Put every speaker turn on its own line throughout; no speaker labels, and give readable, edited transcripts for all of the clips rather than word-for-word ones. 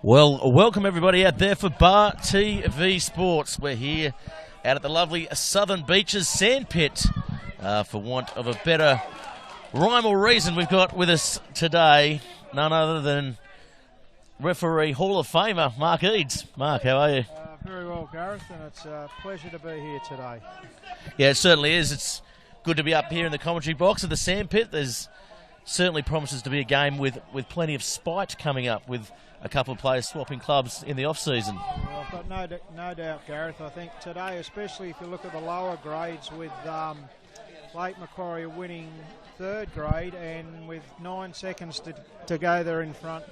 Well, welcome everybody out there for Bar TV Sports. We're here out at the lovely Southern Beaches Sandpit. For want of a better rhyme or reason, we've got with us today none other than referee Hall of Famer Mark Eads. Mark, how are you?
Very well, Gareth, and it's a pleasure to be here today.
Yeah, it certainly is. It's good to be up here in the commentary box of the Sandpit. There's certainly promises to be a game with plenty of spite coming up, with a couple of players swapping clubs in the off-season.
Well, I've got no doubt, Gareth. I think today, especially if you look at the lower grades, with Lake Macquarie winning third grade and with 9 seconds to go there in front,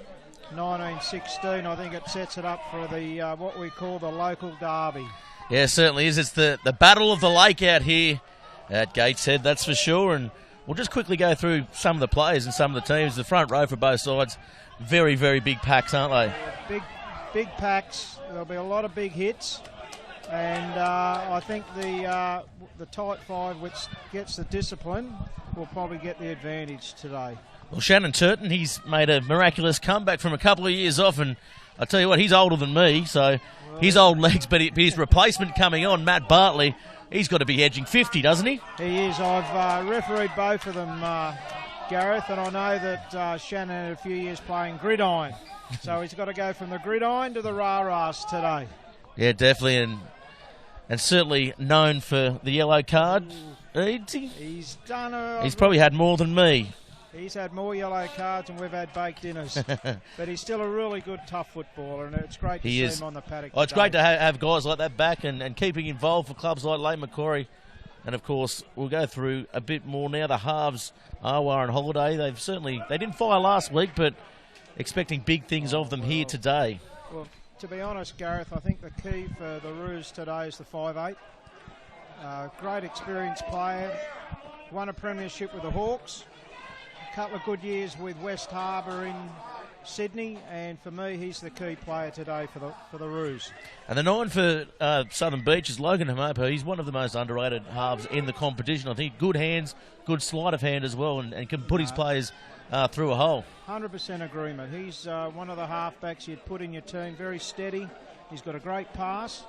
19-16, I think it sets it up for the what we call the local derby.
Yeah, it certainly is. It's the battle of the lake out here at Gateshead, that's for sure. And we'll just quickly go through some of the players and some of the teams. The front row for both sides, very, very big packs, aren't they?
Big packs. There'll be a lot of big hits. And I think the tight five, which gets the discipline, will probably get the advantage today.
Well, Shannon Turton, he's made a miraculous comeback from a couple of years off, and I tell you what, he's older than me, so his old legs, but his replacement coming on, Matt Bartley, he's got to be edging 50, doesn't he?
He is. I've refereed both of them, Gareth, and I know that Shannon had a few years playing gridiron, so he's got to go from the gridiron to the rah-rahs today.
Yeah, definitely, and certainly known for the yellow card.
He's
probably had more than me.
He's had more yellow cards and we've had baked dinners. But he's still a really good, tough footballer, and it's great to see him on the paddock.
Oh, it's great to have guys like that back and keeping involved for clubs like Lake Macquarie. And, of course, we'll go through a bit more now. The halves, Arwar and Holiday, they didn't fire last week, but expecting big things of them here today.
Well, to be honest, Gareth, I think the key for the Roos today is the 5'8". Great experienced player. Won a premiership with the Hawks. A couple of good years with West Harbour in Sydney, and for me, he's the key player today for the Roos.
And the 9 for Southern Beach is Logan Hamopo. He's one of the most underrated halves in the competition. I think good hands, good sleight of hand as well, and can put his players through a hole.
100% agreement. He's one of the halfbacks you'd put in your team. Very steady. He's got a great pass.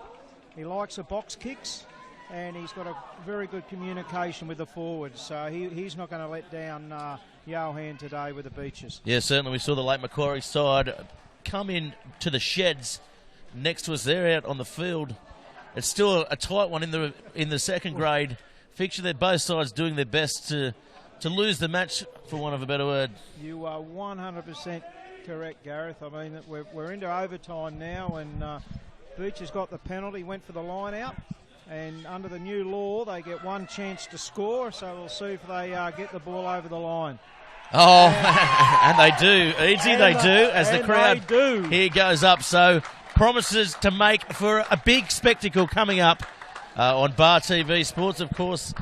He likes the box kicks, and he's got a very good communication with the forwards. So he's not going to let down Johan today with the Beaches.
Yeah, certainly. We saw the Lake Macquarie side come in to the sheds next to us there out on the field. It's still a tight one in the second grade fixture. They're both sides doing their best to lose the match, for want of a better word.
You are 100% correct, Gareth. I mean, we're into overtime now, and Beach has got the penalty, went for the line out. And under the new law, they get one chance to score, so we'll see if they get the ball over the line.
Oh, and they do. They do, as the crowd here goes up. So promises to make for a big spectacle coming up on Bar TV Sports. Of course,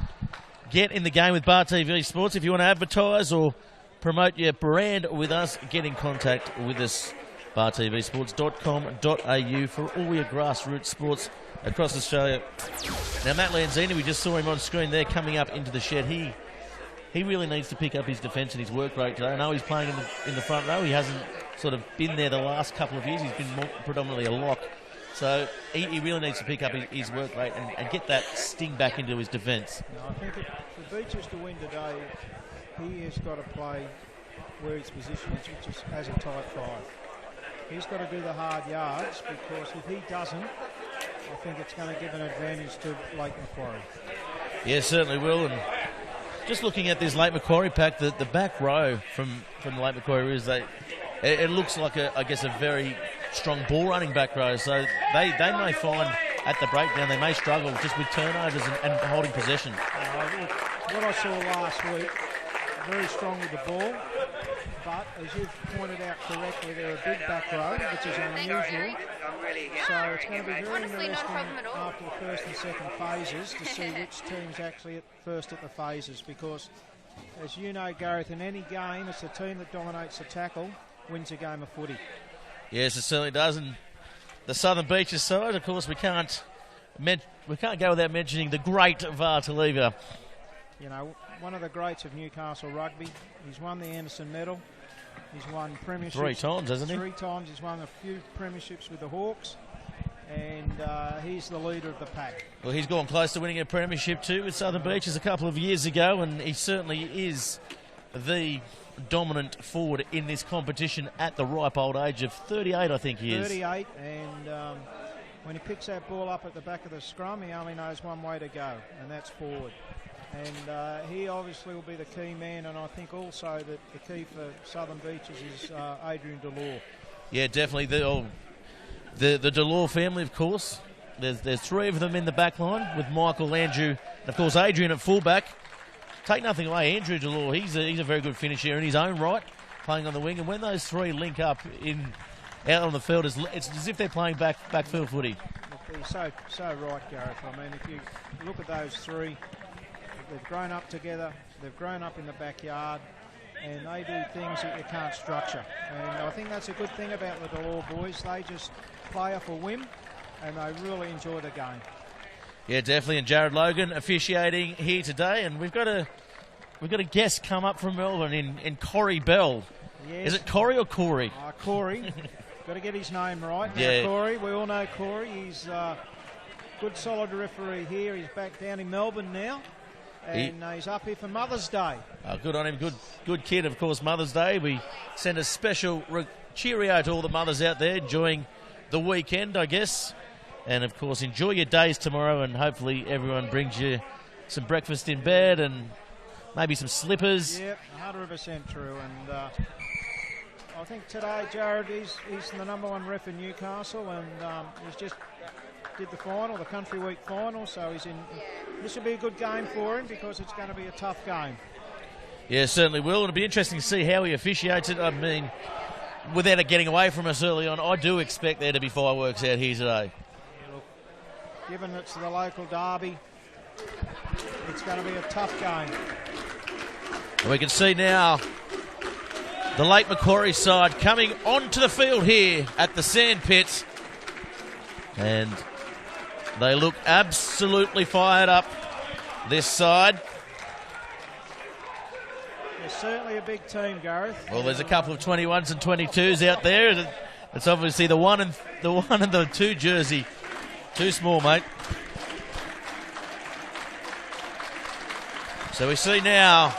get in the game with Bar TV Sports. If you want to advertise or promote your brand with us, get in contact with us. bartvsports.com.au for all your grassroots sports across Australia. Now, Matt Lanzini, we just saw him on screen there coming up into the shed. He really needs to pick up his defence and his work rate today. I know he's playing in the front row. He hasn't sort of been there the last couple of years. He's been predominantly a lock. So he really needs to pick up his work rate and get that sting back into his defence.
No, I think for Beaches to win today, he has got to play where his position is, which is as a tight five. He's got to do the hard yards, because if he doesn't, I think it's going to give an advantage to Lake Macquarie.
Yeah, certainly will. And just looking at this Lake Macquarie pack, the back row from the Lake Macquarie is it looks like a very strong ball running back row. So they may find at the breakdown they may struggle just with turnovers and holding possession.
What I saw last week, very strong with the ball. But as you've pointed out correctly, they're a big back row, which is unusual. So it's going to be very interesting after the first and second phases to see which team's actually at first at the phases, because as you know, Gareth, in any game, it's the team that dominates the tackle wins a game of footy.
Yes, it certainly does. And the Southern Beaches side, of course, we can't go without mentioning the great Vartaliva.
You know, one of the greats of Newcastle rugby. He's won the Anderson Medal. He's won premierships
3 times, hasn't he?
3 times. He's won a few premierships with the Hawks, and he's the leader of the pack.
Well, he's gone close to winning a premiership too with Southern Beaches a couple of years ago, and he certainly is the dominant forward in this competition at the ripe old age of 38, I think he is.
38, and when he picks that ball up at the back of the scrum, he only knows one way to go, and that's forward. And he obviously will be the key man, and I think also that the key for Southern Beaches is Adrian Delore.
Yeah, definitely. The Delore family, of course. There's 3 of them in the back line with Michael, Andrew, and of course Adrian at fullback. Take nothing away, Andrew Delore, he's a very good finisher in his own right, playing on the wing. And when those 3 link up out on the field, it's as if they're playing backfield footy.
You're so right, Gareth. I mean, if you look at those 3, they've grown up together, they've grown up in the backyard, and they do things that you can't structure. And I think that's a good thing about the Delore boys. They just play off a whim, and they really enjoy the game.
Yeah, definitely. And Jared Logan officiating here today, and we've got a guest come up from Melbourne in Corey Bell.
Yes.
Is it Corey or Corey?
Corey. Got to get his name right.
Yeah.
Now, Corey, we all know Corey. He's a good, solid referee here. He's back down in Melbourne now. And he's up here for Mother's Day.
Good on him. Good kid, of course, Mother's Day. We send a special cheerio to all the mothers out there enjoying the weekend, I guess. And, of course, enjoy your days tomorrow, and hopefully everyone brings you some breakfast in bed and maybe some slippers.
Yep, 100% true. And I think today, Jared, he's the number 1 ref in Newcastle, and he's just did the final, the Country Week final, so he's in. This will be a good game for him because it's going to be a tough game.
Yeah, certainly will. It'll be interesting to see how he officiates it. I mean, without it getting away from us early on, I do expect there to be fireworks out here today.
Yeah, look, given it's the local derby, it's going to be a tough game.
And we can see now the Lake Macquarie side coming onto the field here at the Sandpit. And they look absolutely fired up, this side.
They're certainly a big team, Gareth.
Well, there's a couple of 21s and 22s out there. It's obviously the 1 and the 2 jersey. Too small, mate. So we see now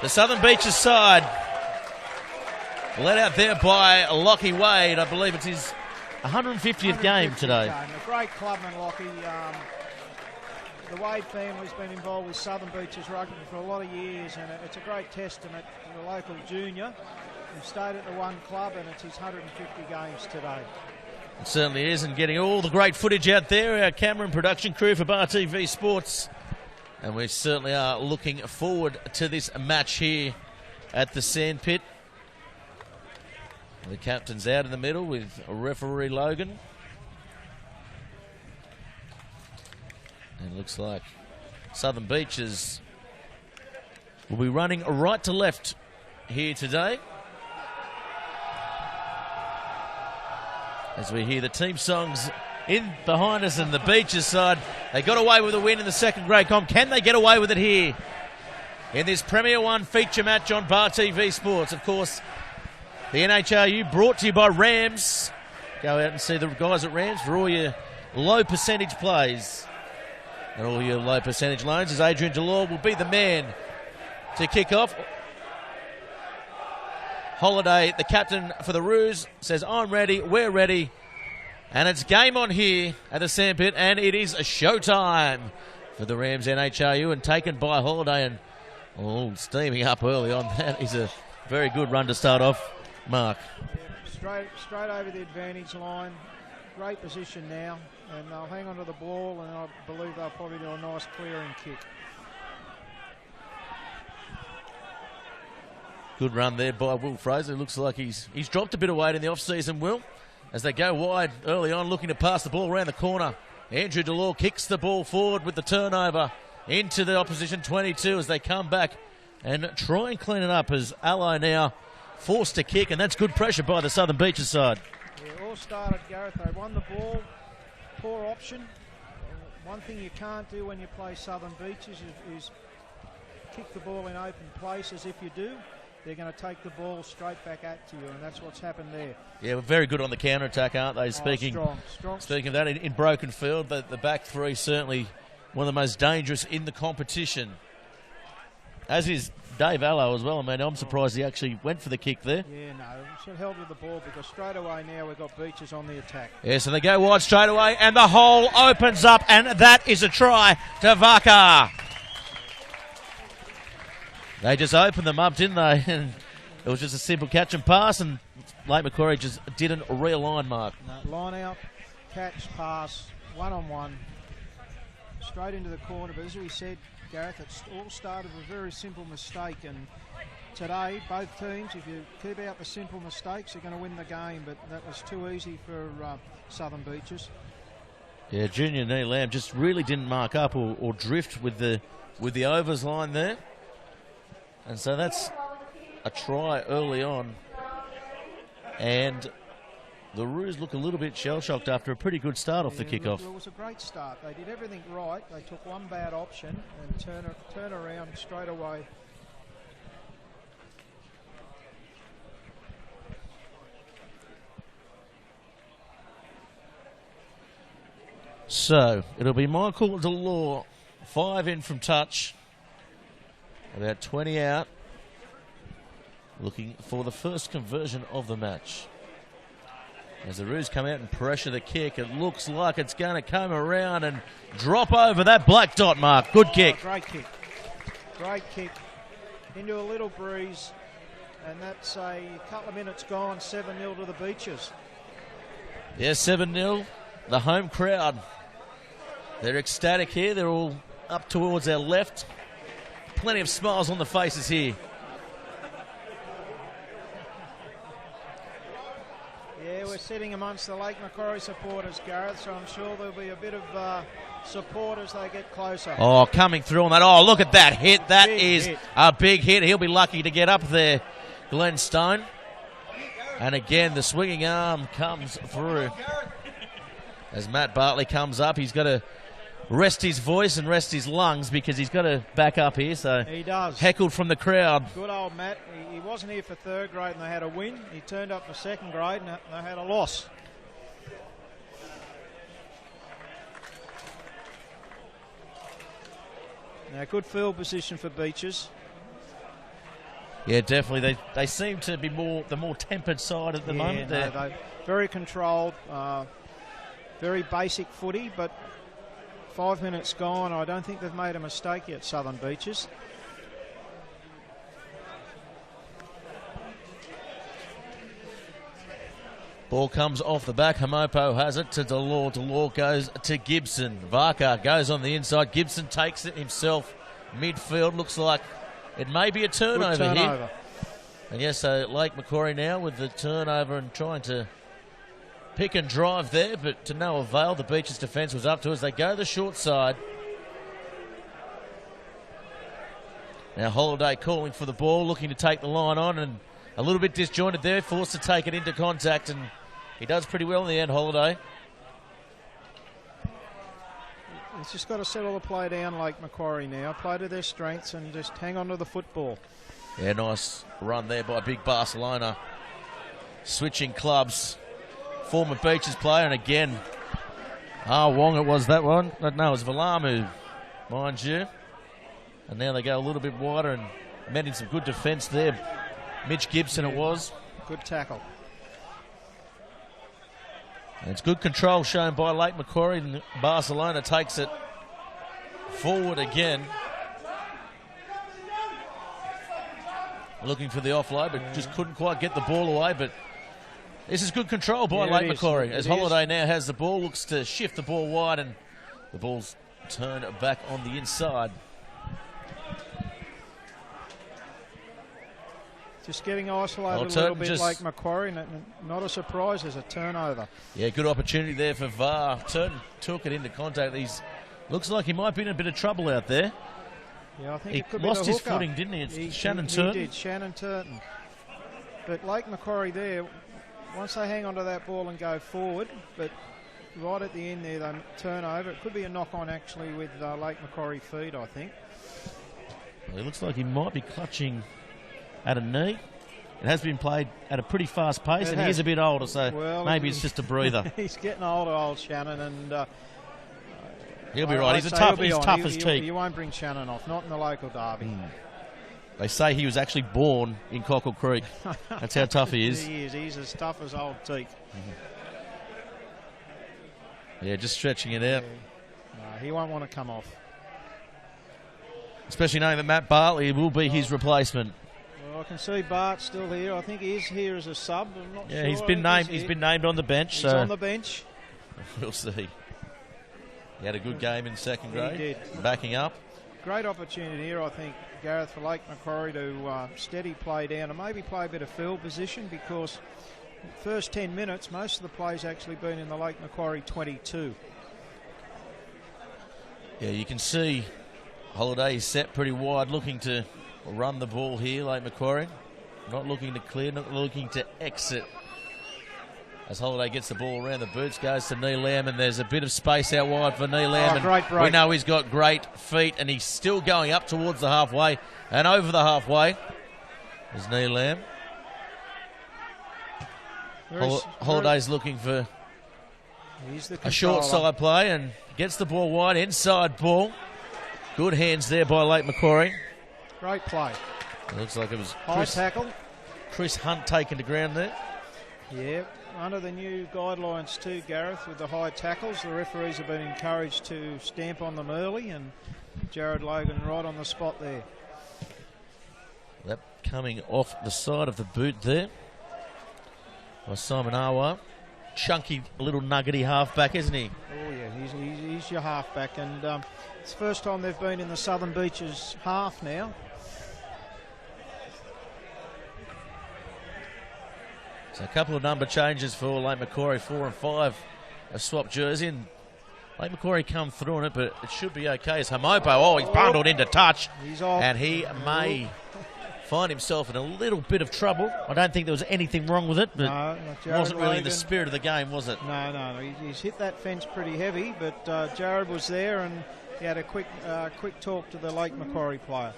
the Southern Beaches side led out there by Lockie Wade. I believe it's his 150th game today.
A great clubman, Lockie. The Wade family's been involved with Southern Beaches rugby for a lot of years, and it's a great testament to the local junior who stayed at the one club, and it's his 150 games today.
It certainly is, and getting all the great footage out there, our camera and production crew for Bar TV Sports. And we certainly are looking forward to this match here at the Sandpit. The captain's out in the middle with referee Logan. And it looks like Southern Beaches will be running right to left here today. As we hear the team songs in behind us, and the Beaches side, they got away with a win in the second grade comp. Can they get away with it here in this Premier 1 feature match on Bar TV Sports? Of course, the NHRU brought to you by RAMS. Go out and see the guys at RAMS for all your low percentage plays and all your low percentage loans, as Adrian Delore will be the man to kick off. Holiday, the captain for the Roos, says, I'm ready, we're ready. And it's game on here at the Sandpit, and it is a showtime for the Rams NHRU, and taken by Holiday, and steaming up early on. That is a very good run to start off, Mark.
Yeah, straight over the advantage line. Great position now, and they'll hang on to the ball, and I believe they'll probably do a nice clearing kick.
Good run there by Will Fraser. Looks like he's dropped a bit of weight in the off-season, Will, as they go wide early on, looking to pass the ball around the corner. Andrew Delore kicks the ball forward with the turnover into the opposition 22 as they come back and try and clean it up, as Allo now forced to kick, and that's good pressure by the Southern Beaches side.
Yeah, all started, Gareth. They won the ball. Poor option. One thing you can't do when you play Southern Beaches is kick the ball in open places. If you do, they're going to take the ball straight back at you, and that's what's happened there.
Yeah, we're very good on the counter-attack, aren't they? Speaking of that, in broken field, the back three certainly one of the most dangerous in the competition. As is Dave Allo as well. I mean, I'm surprised he actually went for the kick there.
Yeah, no, should have held with the ball, because straight away now we've got Beaches on the attack.
Yeah, so they go wide straight away, and the hole opens up, and that is a try to Vaka. They just opened them up, didn't they? And it was just a simple catch and pass, and Lake Macquarie just didn't realign, Mark.
No, line out, catch, pass, one-on-one, straight into the corner. But as we said, Gareth, it's all started with a very simple mistake, and today, both teams, if you keep out the simple mistakes, you're going to win the game, but that was too easy for Southern Beaches.
Yeah, Junior Neil Lamb just really didn't mark up or drift with the overs line there. And so that's a try early on. And the Roos look a little bit shell-shocked after a pretty good start off the kickoff.
It was a great start. They did everything right. They took one bad option and turn around straight away.
So it'll be Michael Delore, 5 in from touch. About 20 out, looking for the first conversion of the match. As the Roos come out and pressure the kick, it looks like it's going to come around and drop over that black dot, Mark. Good kick.
Great kick. Great kick. Into a little breeze, and that's a couple of minutes gone, 7-0 to the Beaches.
Yeah, 7-0. The home crowd, they're ecstatic here. They're all up towards our left. Plenty of smiles on the faces here.
Yeah, we're sitting amongst the Lake Macquarie supporters, Gareth, so I'm sure there'll be a bit of support as they get closer.
Oh, coming through on that. Oh, look at that hit. That
big
is
hit.
A big hit. He'll be lucky to get up there, Glenn Stone. And again, the swinging arm comes through. As Matt Bartley comes up, he's got to rest his voice and rest his lungs, because he's got to back up here. So
he does.
Heckled from the crowd.
Good old Matt. He wasn't here for third grade and they had a win. He turned up for second grade and they had a loss. Now, good field position for Beaches.
Yeah, definitely. They seem to be the more tempered side at the moment.
No, they're very controlled, very basic footy, but 5 minutes gone. I don't think they've made a mistake yet, Southern Beaches.
Ball comes off the back. Hamopo has it to Delore. Delore goes to Gibson. Varka goes on the inside. Gibson takes it himself. Midfield looks like it may be a turnover here. And yes, so Lake Macquarie now with the turnover and trying to pick and drive there, but to no avail. The Beaches defence was up to as they go the short side. Now Holiday calling for the ball, looking to take the line on, and a little bit disjointed there, forced to take it into contact, and he does pretty well in the end, Holiday.
He's just got to settle the play down, Lake Macquarie now, play to their strengths and just hang on to the football.
Yeah, nice run there by Big Barcelona. Switching clubs. Former Beaches player, and again, Wong it was that one. No, it was Valamu, mind you. And now they go a little bit wider and met in some good defence there. Mitch Gibson it was.
Good tackle.
And it's good control shown by Lake Macquarie, and Barcelona takes it forward again. Looking for the offload, but just couldn't quite get the ball away. But this is good control by Lake Macquarie. As Holiday now has the ball, looks to shift the ball wide, and the ball's turned back on the inside.
Just getting isolated a little bit like Macquarie, and not a surprise, there's a turnover.
Yeah, good opportunity there for VAR. Turton took it into contact. Looks like he might be in a bit of trouble out there.
Yeah, I think
he
it could be
lost
the
his
hooker.
footing, didn't he? It's Shannon Turton.
He did, Shannon Turton. But Lake Macquarie there, once they hang onto that ball and go forward, but right at the end there, they turn over. It could be a knock-on actually with Lake Macquarie feed, I think.
Well, it looks like he might be clutching at a knee. It has been played at a pretty fast pace, and he is a bit older, so maybe it's just a breather.
He's getting older, old Shannon, and
he'll be right. He's tough as teak.
You won't bring Shannon off, not in the local derby.
They say he was actually born in Cockle Creek. That's how tough he is.
He is. He's as tough as old teak.
Yeah, just stretching it out.
No, he won't want to come off.
Especially knowing that Matt Bartley will be his replacement.
Well, I can see Bart still here. I think he is here as a sub. I'm not sure.
He's been named. He's been named on the bench.
He's on the bench.
We'll see. He had a good game in second grade.
He did.
Backing up.
Great opportunity here, I think, Gareth, for Lake Macquarie to steady play down and maybe play a bit of field position, because first 10 minutes, most of the play's actually been in the Lake Macquarie 22.
Yeah, you can see Holiday is set pretty wide, looking to run the ball here, Lake Macquarie. Not looking to clear, not looking to exit. As Holiday gets the ball around the boots, goes to Neil Lamb, and there's a bit of space out wide for Neil Lamb.
Great break.
We know he's got great feet, and he's still going up towards the halfway and over the halfway. There's Neil Lamb. Holiday's looking for a short side play and gets the ball wide, inside ball. Good hands there by Lake Macquarie.
Great play.
It looks like it was
high tackle.
Chris Hunt taken to ground there.
Yeah, under the new guidelines too, Gareth, with the high tackles, the referees have been encouraged to stamp on them early, and Jared Logan right on the spot there.
That coming off the side of the boot there by Simon Awa. Chunky little nuggety halfback, isn't he?
Oh yeah, he's your halfback, and it's the first time they've been in the Southern Beaches half now.
So a couple of number changes for Lake Macquarie. 4 and 5 a swap jersey, and Lake Macquarie come through on it, but it should be okay. As Hamopo, he's bundled into touch, and he may find himself in a little bit of trouble. I don't think there was anything wrong with it, but it wasn't really in the spirit of the game, was it?
No. He's hit that fence pretty heavy, but Jared was there, and he had a quick talk to the Lake Macquarie player.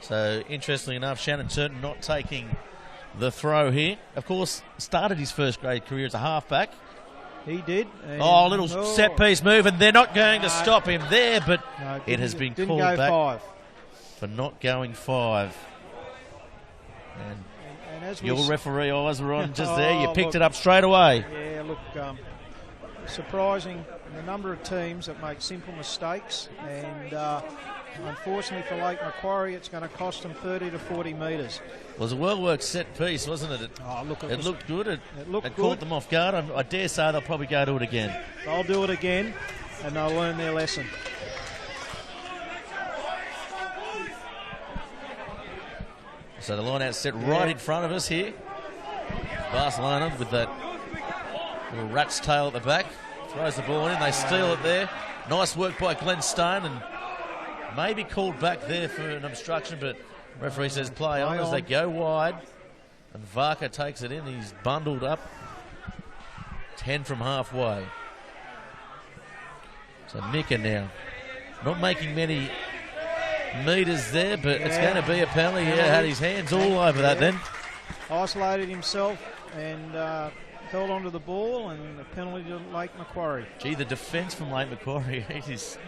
So, interestingly enough, Shannon Turton not taking the throw here. Of course, started his first grade career as a halfback.
He did.
A little set piece move, and they're not going to stop him there, but it has been called back
5.
For not going 5.
And as
your referee eyes were on just there. You picked it up straight away.
Yeah, look, surprising the number of teams that make simple mistakes, and unfortunately for Lake Macquarie, it's going to cost them 30 to 40 metres.
It was a well-worked set piece, wasn't it? It looked good. It caught them off guard. I dare say they'll probably go do it again.
They'll do it again, and they'll learn their lesson.
So the line out set right in front of us here. Barcelona with that little rat's tail at the back. Throws the ball in. They steal it there. Nice work by Glenn Stone, and maybe called back there for an obstruction, but referee says play on as they go wide. And Varka takes it in. He's bundled up. 10 from halfway. So Mika now not making many metres there, but it's going to be a penalty. Had his hands all over that then.
Isolated himself and held onto the ball, and a penalty to Lake Macquarie.
Gee, the defence from Lake Macquarie, it's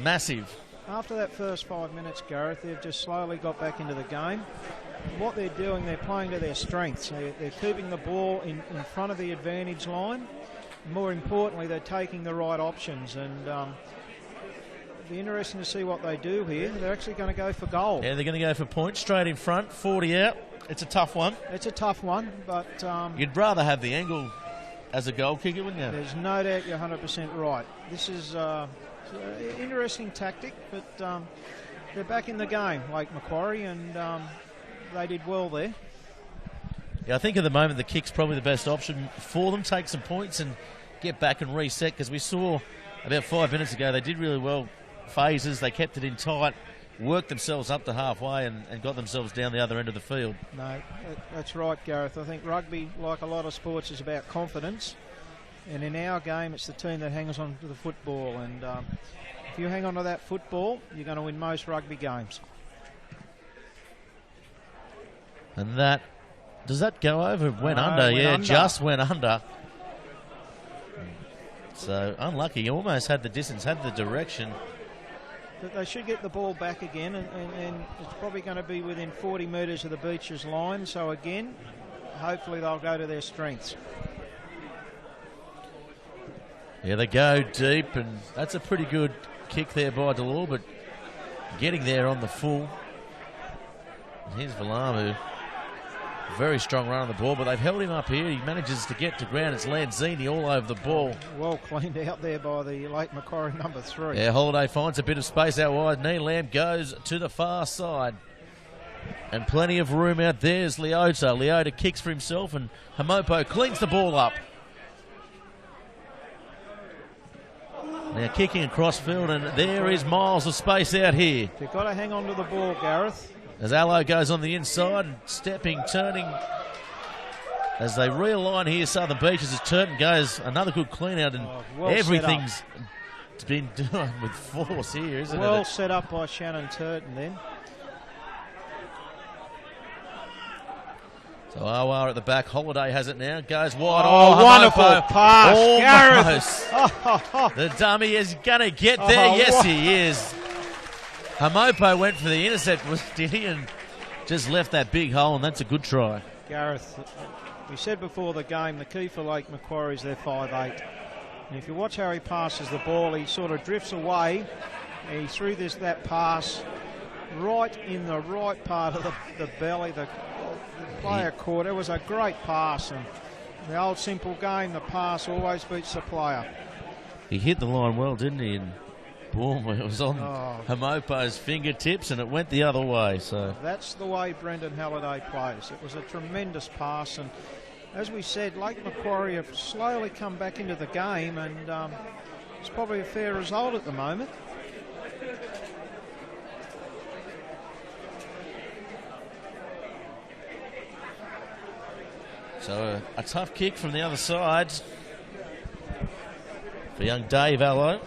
massive.
After that first 5 minutes, Gareth, they've just slowly got back into the game. What they're doing, they're playing to their strengths. They're keeping the ball in front of the advantage line. More importantly, they're taking the right options, and it'll be interesting to see what they do here. They're actually going to go for goal.
Yeah, they're going to go for points straight in front, 40 out. It's a tough one.
It's a tough one, but
you'd rather have the angle as a goal kicker, wouldn't you?
There's no doubt you're 100% right. This is an interesting tactic, but they're back in the game, Lake Macquarie, and they did well there.
Yeah, I think at the moment the kick's probably the best option for them. Take some points and get back and reset, because we saw about 5 minutes ago they did really well phases. They kept it in tight, worked themselves up to halfway and got themselves down the other end of the field.
No, that's right, Gareth. I think rugby, like a lot of sports, is about confidence. And in our game, it's the team that hangs on to the football. And if you hang on to that football, you're going to win most rugby games.
And that, does that go over? Went under,
under.
Just went under. So unlucky. He almost had the distance, had the direction.
But they should get the ball back again, and it's probably going to be within 40 metres of the Beaches line. So again, hopefully they'll go to their strengths.
Yeah, they go deep, and that's a pretty good kick there by Delors, but getting there on the full. Here's Valamu. Very strong run on the ball, but they've held him up here. He manages to get to ground. It's Lanzini all over the ball.
Well cleaned out there by the Lake Macquarie number 3.
Yeah, Holiday finds a bit of space out wide. Neelam goes to the far side. And plenty of room out there is Leota. Leota kicks for himself, and Hamopo cleans the ball up. Now kicking across field, and there is miles of space out here.
You've got to hang on to the ball, Gareth.
As Allo goes on the inside, and stepping, turning. As they realign here, Southern Beaches, as Turton goes, another good clean out, and
well
everything's been done with force here, isn't it?
Well set up by Shannon Turton then.
So Awar at the back, Holiday has it now, goes wide.
Oh, wonderful pass,
Almost. The dummy is going to get there. Yes, he is. Hamopo went for the intercept, did he, and just left that big hole, and that's a good try.
Gareth, we said before the game, the key for Lake Macquarie is their 5'8". And if you watch how he passes the ball, he sort of drifts away. He threw that pass right in the right part of the belly, the player caught. It was a great pass, and the old simple game, the pass always beats the player.
He hit the line well, didn't he? And boom, it was on Hamopo's fingertips, and it went the other way. So
that's the way Brendan Halliday plays. It was a tremendous pass, and as we said, Lake Macquarie have slowly come back into the game, and it's probably a fair result at the moment.
So a tough kick from the other side for young Dave Allo.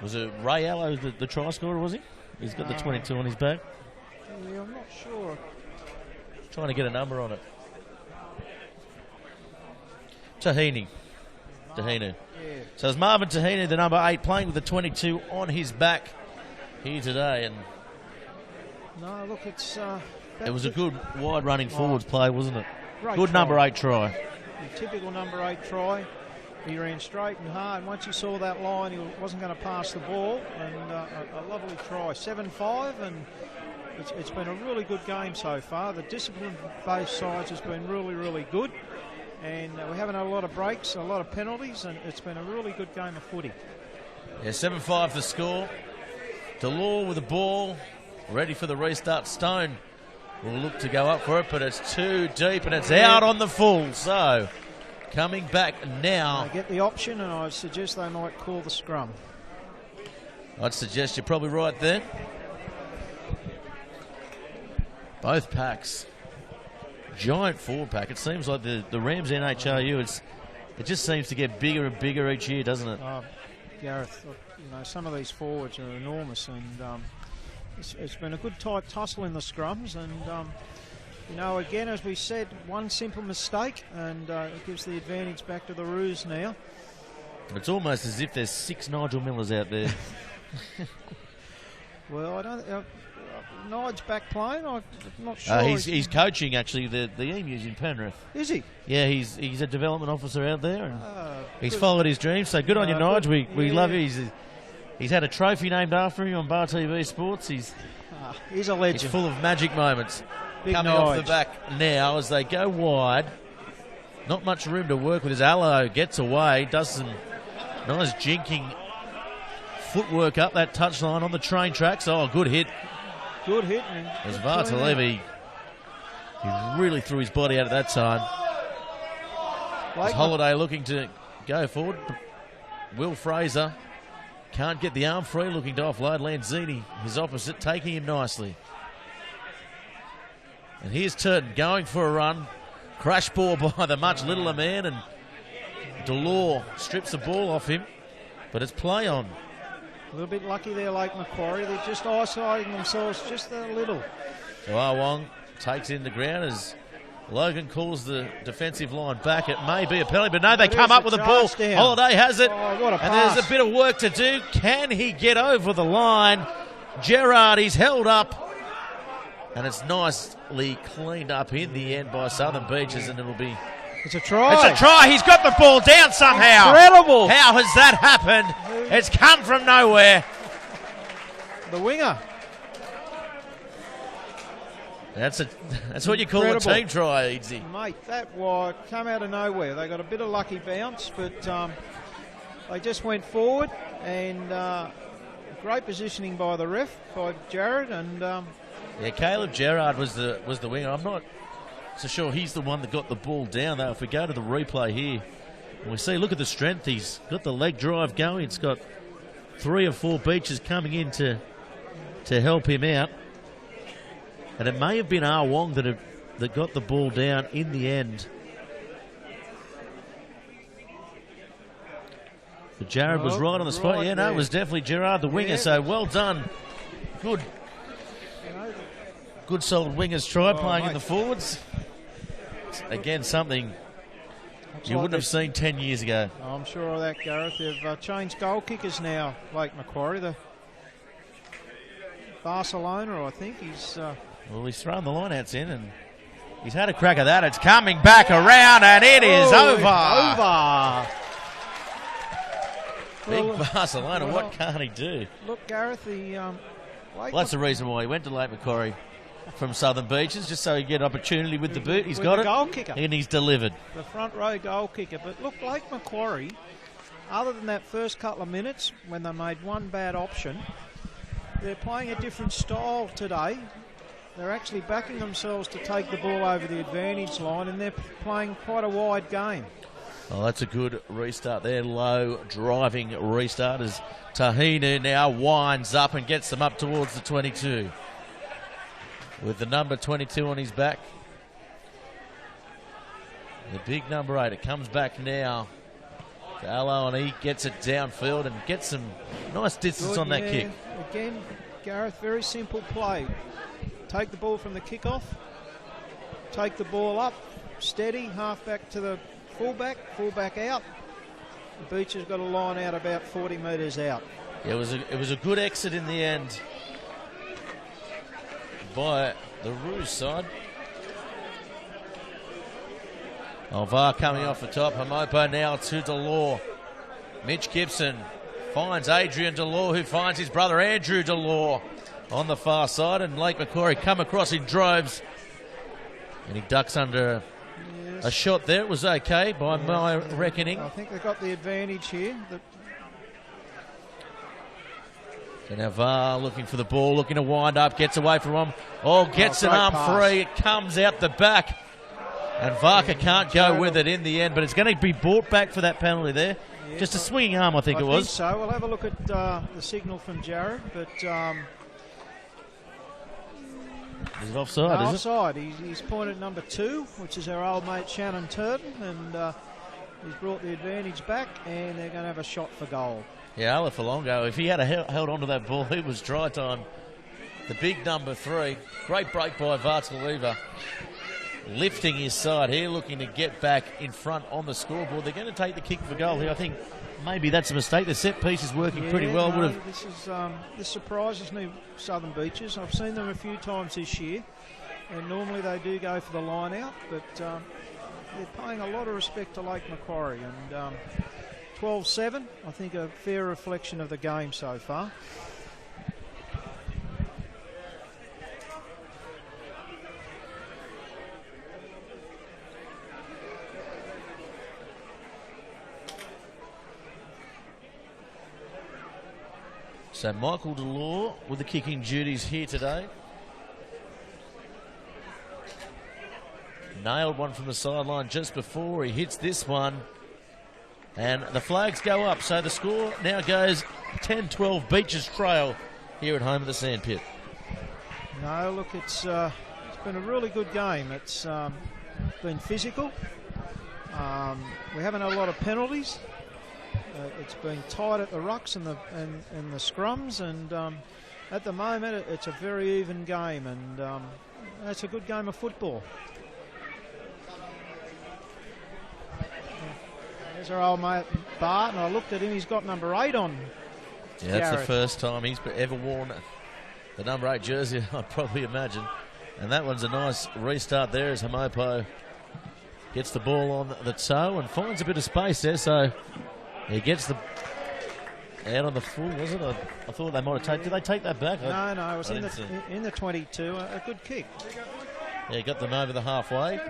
Was it Ray Allo the try scorer, was he? He's got the 22 on his back.
Yeah, I'm not sure.
Trying to get a number on it. Tahini.
Yeah.
So it's Marvin Tahini, the number 8, playing with the 22 on his back here today. And
no, look, it's...
it was a good wide-running forwards play, wasn't it?
Good
number 8 try.
The typical number 8 try. He ran straight and hard. Once he saw that line, he wasn't going to pass the ball. And a lovely try. 7-5, and it's been a really good game so far. The discipline of both sides has been really, really good. And we haven't had a lot of breaks, a lot of penalties, and it's been a really good game of footy.
Yeah, 7-5 the score. Delors with the ball, ready for the restart. Stone will look to go up for it, but it's too deep, and it's out on the full. So coming back now.
They get the option, and I suggest they might call the scrum.
I'd suggest you're probably right there. Both packs. Giant forward pack. It seems like the RAMS NHRU, it just seems to get bigger and bigger each year, doesn't it?
Gareth, some of these forwards are enormous, and it's been a good tight tussle in the scrums, and again, as we said, one simple mistake, and it gives the advantage back to the Roos now.
It's almost as if there's 6 Nigel Millers out there.
Well, I don't... Nigel's back playing? I'm not sure.
He's coaching, actually, the Emus in Penrith.
Is he?
Yeah, he's a development officer out there, and he's followed his dreams, so good on you, Nigel. We love you. He's had a trophy named after him on Bar TV Sports. He's
a legend.
He's full of magic moments.
Big
Coming
Nige.
off the back now as they go wide. not much room to work with as Allo gets away, does some nice jinking footwork up that touchline on the train tracks. Oh, good hit.
Good hit.
As Vartalevi, he really threw his body out at that time. As Holiday looking to go forward. Will Fraser can't get the arm free, looking to offload. Lanzini, his opposite, taking him nicely. And here's Turton going for a run. Crash ball by the much littler man, and Delore strips the ball off him. But it's play on.
A little bit lucky there, Lake Macquarie. They're just isolating themselves just a little.
So Awong takes in the ground as Logan calls the defensive line back. It may be a penalty, but no, they come up with a ball.
Down.
Holiday has it.
Oh, what a
and
pass.
there's a bit of work to do. Can he get over the line? Gerard, he's held up. And it's nicely cleaned up in the end by Southern Beaches, and it'll be...
It's a try.
It's a try. He's got the ball down somehow.
Incredible.
How has that happened? It's come from nowhere.
The winger.
That's what you call a team try, Easy.
Mate, that came out of nowhere. They got a bit of lucky bounce, but they just went forward, and great positioning by the ref, by Jared, and...
yeah, Caleb Gerard was the winger. I'm not so sure he's the one that got the ball down, though. If we go to the replay here, and we see, look at the strength. He's got the leg drive going. It's got 3 or 4 Beaches coming in to help him out. And it may have been Ah Wong that got the ball down in the end. But Jared was right on the spot. Yeah, no, it was definitely Gerard, the winger. So well done. Good solid wingers try playing in the forwards. Again, something you wouldn't have seen 10 years ago.
I'm sure of that, Gareth. They've changed goal kickers now, Lake Macquarie. The Barcelona, I think. He's
thrown the lineouts in, and he's had a crack at that. It's coming back around, and it is over. Big Barcelona, what can't he do?
Look, Gareth,
that's the reason why he went to Lake Macquarie from Southern Beaches, just so he get opportunity with the boot. He's got it,
goal kicker.
And he's delivered.
The front row goal kicker. But look, Lake Macquarie, other than that first couple of minutes when they made one bad option, they're playing a different style today. They're actually backing themselves to take the ball over the advantage line, and they're playing quite a wide game.
Oh, that's a good restart there. Low driving restart as Tahinu now winds up and gets them up towards the 22. With the number 22 on his back. The big number 8. It comes back now to Allo, and he gets it downfield and gets some nice distance on that kick.
Again, Gareth, very simple play. Take the ball from the kickoff. Take the ball up. Steady. Half back to the fullback out. The Beach has got a line out about 40 metres out.
Yeah, it was a good exit in the end by the Rouge side. Alvar coming off the top. Hamopo now to Delore. Mitch Gibson finds Adrian Delore, who finds his brother Andrew Delore on the far side, and Lake Macquarie come across in droves, and he ducks under a shot there. It was okay by my reckoning.
I think they got the advantage here.
And Alvar looking for the ball, looking to wind up, gets away from him. Gets an arm free. It comes out the back. And Varka can't go with it in the end, but it's going to be brought back for that penalty there. Yeah, just a swinging arm, I think it was.
I think so. We'll have a look at the signal from Jared, but...
is it offside,
no,
is
offside. He's pointed number 2, which is our old mate Shannon Turton, and he's brought the advantage back, and they're going to have a shot for goal.
Yeah, Ala Falongo, if he had held onto that ball, it was try time. The big number 3. Great break by Vartaleva. Lifting his side here, looking to get back in front on the scoreboard. They're going to take the kick for goal here. I think maybe that's a mistake. The set piece is working pretty well.
No, this surprises me, Southern Beaches. I've seen them a few times this year, and normally they do go for the line out, but they're paying a lot of respect to Lake Macquarie. And 12-7, I think a fair reflection of the game so far.
So Michael Delore with the kicking duties here today. Nailed one from the sideline just before he hits this one. And the flags go up. So the score now goes 10-12 Beaches Trail here at home at the Sandpit.
No, look, it's been a really good game. It's been physical. We haven't had a lot of penalties. It's been tight at the rucks and the scrums, and at the moment it's a very even game, and it's a good game of football. There's our old mate Bart, and I looked at him, he's got number 8 on.
Yeah, that's
Gareth.
the first time he's ever worn the number 8 jersey, I'd probably imagine. And that one's a nice restart there as Hamopo gets the ball on the toe and finds a bit of space there, so he gets the out on the full, was it? I thought they might have taken. Did they take that back?
No, it was in the 22. A good kick.
Yeah, got them over the halfway.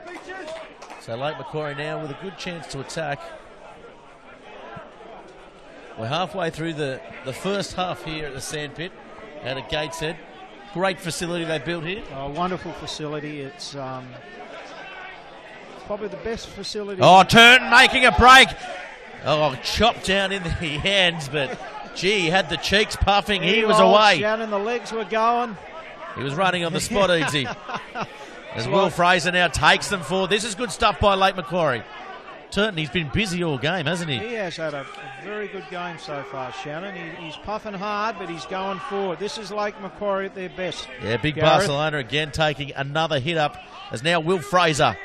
So Lake Macquarie now with a good chance to attack. We're halfway through the first half here at the Sandpit out at Gateshead. Great facility they built here.
Oh, wonderful facility. It's probably the best facility.
Oh, Turton making a break. Oh, chopped down in the hands, but gee, he had the cheeks puffing. He was away.
Shannon, the legs were going.
He was running on the spot easy. As Will Fraser now takes them forward. This is good stuff by Lake Macquarie. Turton, he's been busy all game, hasn't he?
He has had a very good game so far, Shannon. He's puffing hard, but he's going forward. This is Lake Macquarie at their best.
Yeah, big
Gareth.
Barcelona again taking another hit up as now Will Fraser.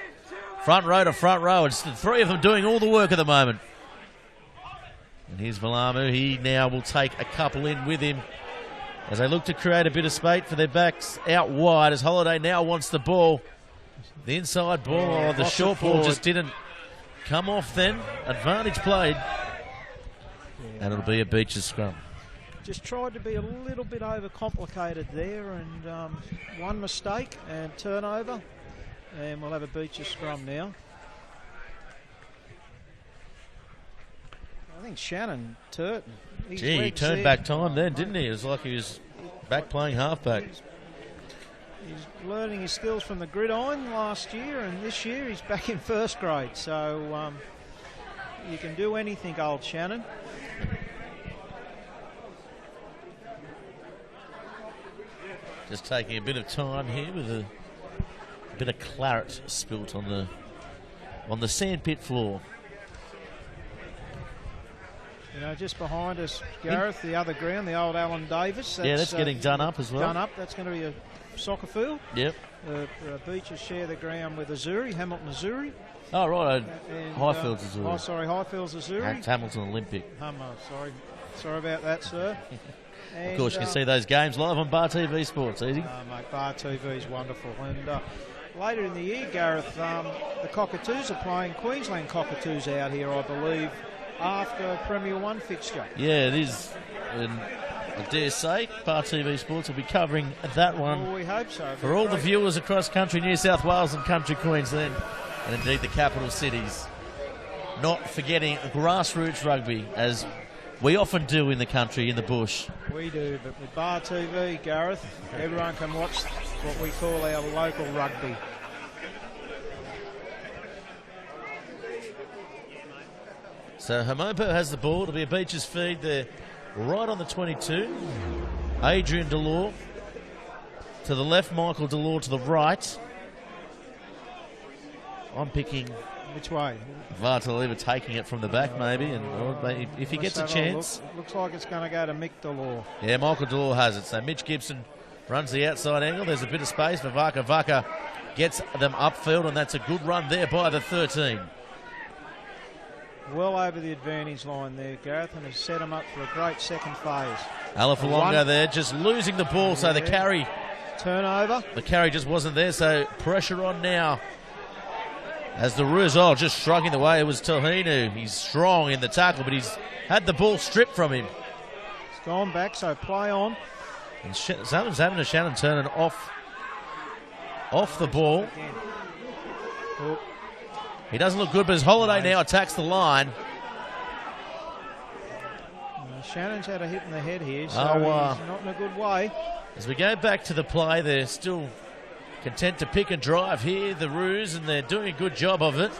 Front row to front row. It's the three of them doing all the work at the moment. And here's Valamu. He now will take a couple in with him as they look to create a bit of space for their backs out wide as Holiday now wants the ball. The inside ball, the short ball just didn't come off then. Advantage played. And it'll be a Beaches scrum.
Just tried to be a little bit overcomplicated there, and one mistake and turnover. And we'll have a Beaches scrum now. I think Shannon Turton.
Gee, he turned back time then, didn't he? It was like he was back playing halfback.
He's learning his skills from the gridiron last year, and this year he's back in first grade. So you can do anything, old Shannon.
Just taking a bit of time here with a bit of claret spilt on the sandpit floor.
You know, just behind us, Gareth, the other ground, the old Alan Davis.
That's getting done up as well.
Done up. That's going to be a soccer field.
Yep.
Beaches share the ground with Azuri, Hamilton Azuri.
Oh, right. Highfields Azuri.
Oh, sorry, Highfields Azuri.
It's Hamilton Olympic.
Sorry about that, sir.
Of course, you can see those games live on Bar TV Sports, easy.
Mate, Bar TV is wonderful. And later in the year, Gareth, the Cockatoos are playing Queensland Cockatoos out here, I believe, after Premier 1 fixture.
Yeah, it is. And I dare say Bar TV Sports will be covering that one.
Well, we hope so.
For all the viewers across country New South Wales and country Queensland, and indeed the capital cities. Not forgetting grassroots rugby, as we often do in the country, in the bush.
We do, but with Bar TV, Gareth, everyone can watch what we call our local rugby.
So Hamopo has the ball. It'll be a Beaches feed there right on the 22. Adrian Delore to the left, Michael Delore to the right. I'm picking...
Which way?
Vartaliva taking it from the back maybe, and if he gets a chance.
Looks like it's going to go to Mick Delore.
Yeah, Michael Delore has it. So Mitch Gibson runs the outside angle. There's a bit of space for Vaka. Vaka gets them upfield, and that's a good run there by the 13.
Well over the advantage line there, Gareth, and has set him up for a great second phase.
Alafalonga there, just losing the ball, so the carry.
Turnover.
The carry just wasn't there, so pressure on now. As the Roos, just shrugging the way, it was Tahinu. He's strong in the tackle, but he's had the ball stripped from him.
It's gone back, so play on.
And something's happened to Shannon Turner off the ball.
Oh.
He doesn't look good, but his Holiday now attacks the line.
Shannon's had a hit in the head here, so he's not in a good way.
As we go back to the play, they're still content to pick and drive here, the Roos, and they're doing a good job of it.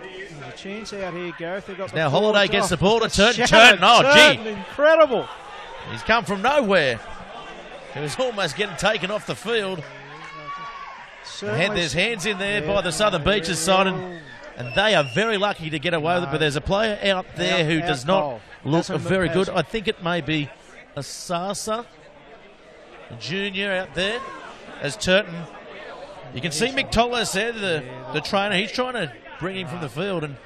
There's a chance out here, Gareth. They've got
now Holiday gets the ball to Turton.
Turton, incredible.
He's come from nowhere. He was almost getting taken off the field. And there's hands in there by the Southern Beaches side, and they are very lucky to get away with it. But there's a player out there who does not look very good. I think it may be Asasa Junior out there as Turton. You can see Mick Tolles there, the trainer. He's trying to bring him from the field, and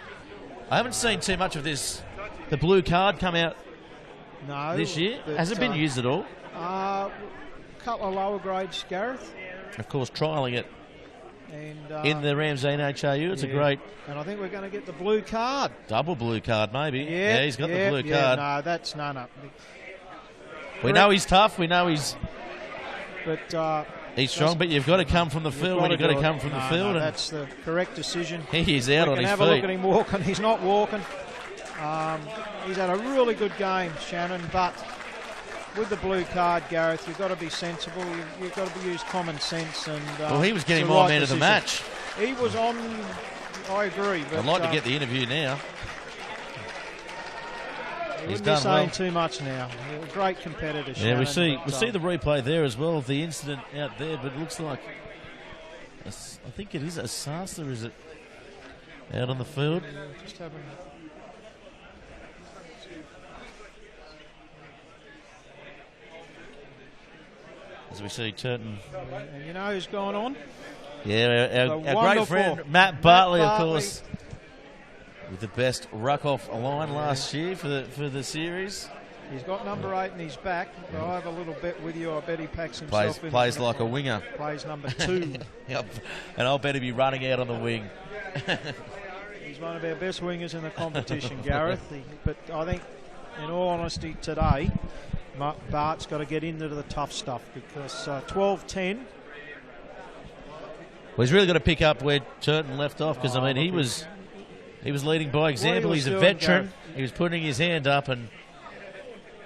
I haven't seen too much of this. The blue card come out this year. Has it been used at all?
A couple of lower grades, Gareth.
Of course, trialling it
and,
in the RAMS NHRU. It's a great...
And I think we're going to get the blue card.
Double blue card, maybe. Yeah, he's got the blue card.
No, that's no.
We know he's tough. We know he's...
But
he's strong, but you've got to come from the field when you've got to come from the field.
No, that's the correct decision.
He is out on his feet.
We can have a look at him walking. He's not walking. He's had a really good game, Shannon, but with the blue card, Gareth, you've got to be sensible. You've got to use common sense. And
well, he was getting more man of the match.
He was on. I agree. But,
I'd like to get the interview now.
He's done saying too much now. A great competitor.
Yeah,
Shannon,
we see the replay there as well of the incident out there, but it looks like I think it is Asasa, is it, out on the field?
Just having.
As we see Turton.
And you know who's gone on?
Yeah, our great friend Matt Bartley, of course, with the best ruck-off line last year for the series.
He's got number 8 in his back. But I have a little bet with you. I bet he packs himself in.
Plays like a winger.
Plays number 2.
Yep. And I'll bet he'll be running out on the wing.
He's one of our best wingers in the competition, Gareth. But I think, in all honesty, today, Bart's got to get into the tough stuff because 12-10.
Well, he's really got to pick up where Turton left off because, I mean, he was leading by example. He's a veteran. He was putting his hand up. And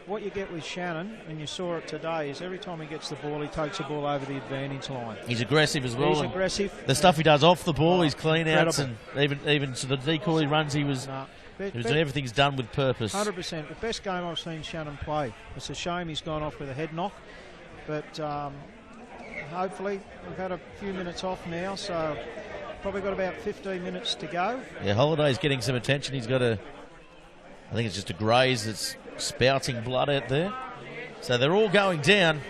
what you get with Shannon, and you saw it today, is every time he gets the ball, he takes the ball over the advantage line.
He's aggressive as well.
He's aggressive.
The stuff he does off the ball, his clean outs, and even to the decoy runs, everything's done with purpose.
100%. The best game I've seen Shannon play. It's a shame he's gone off with a head knock, but hopefully we've had a few minutes off now, so probably got about 15 minutes to go.
Yeah, Holiday's getting some attention. He's got I think it's just a graze that's spouting blood out there. So they're all going down.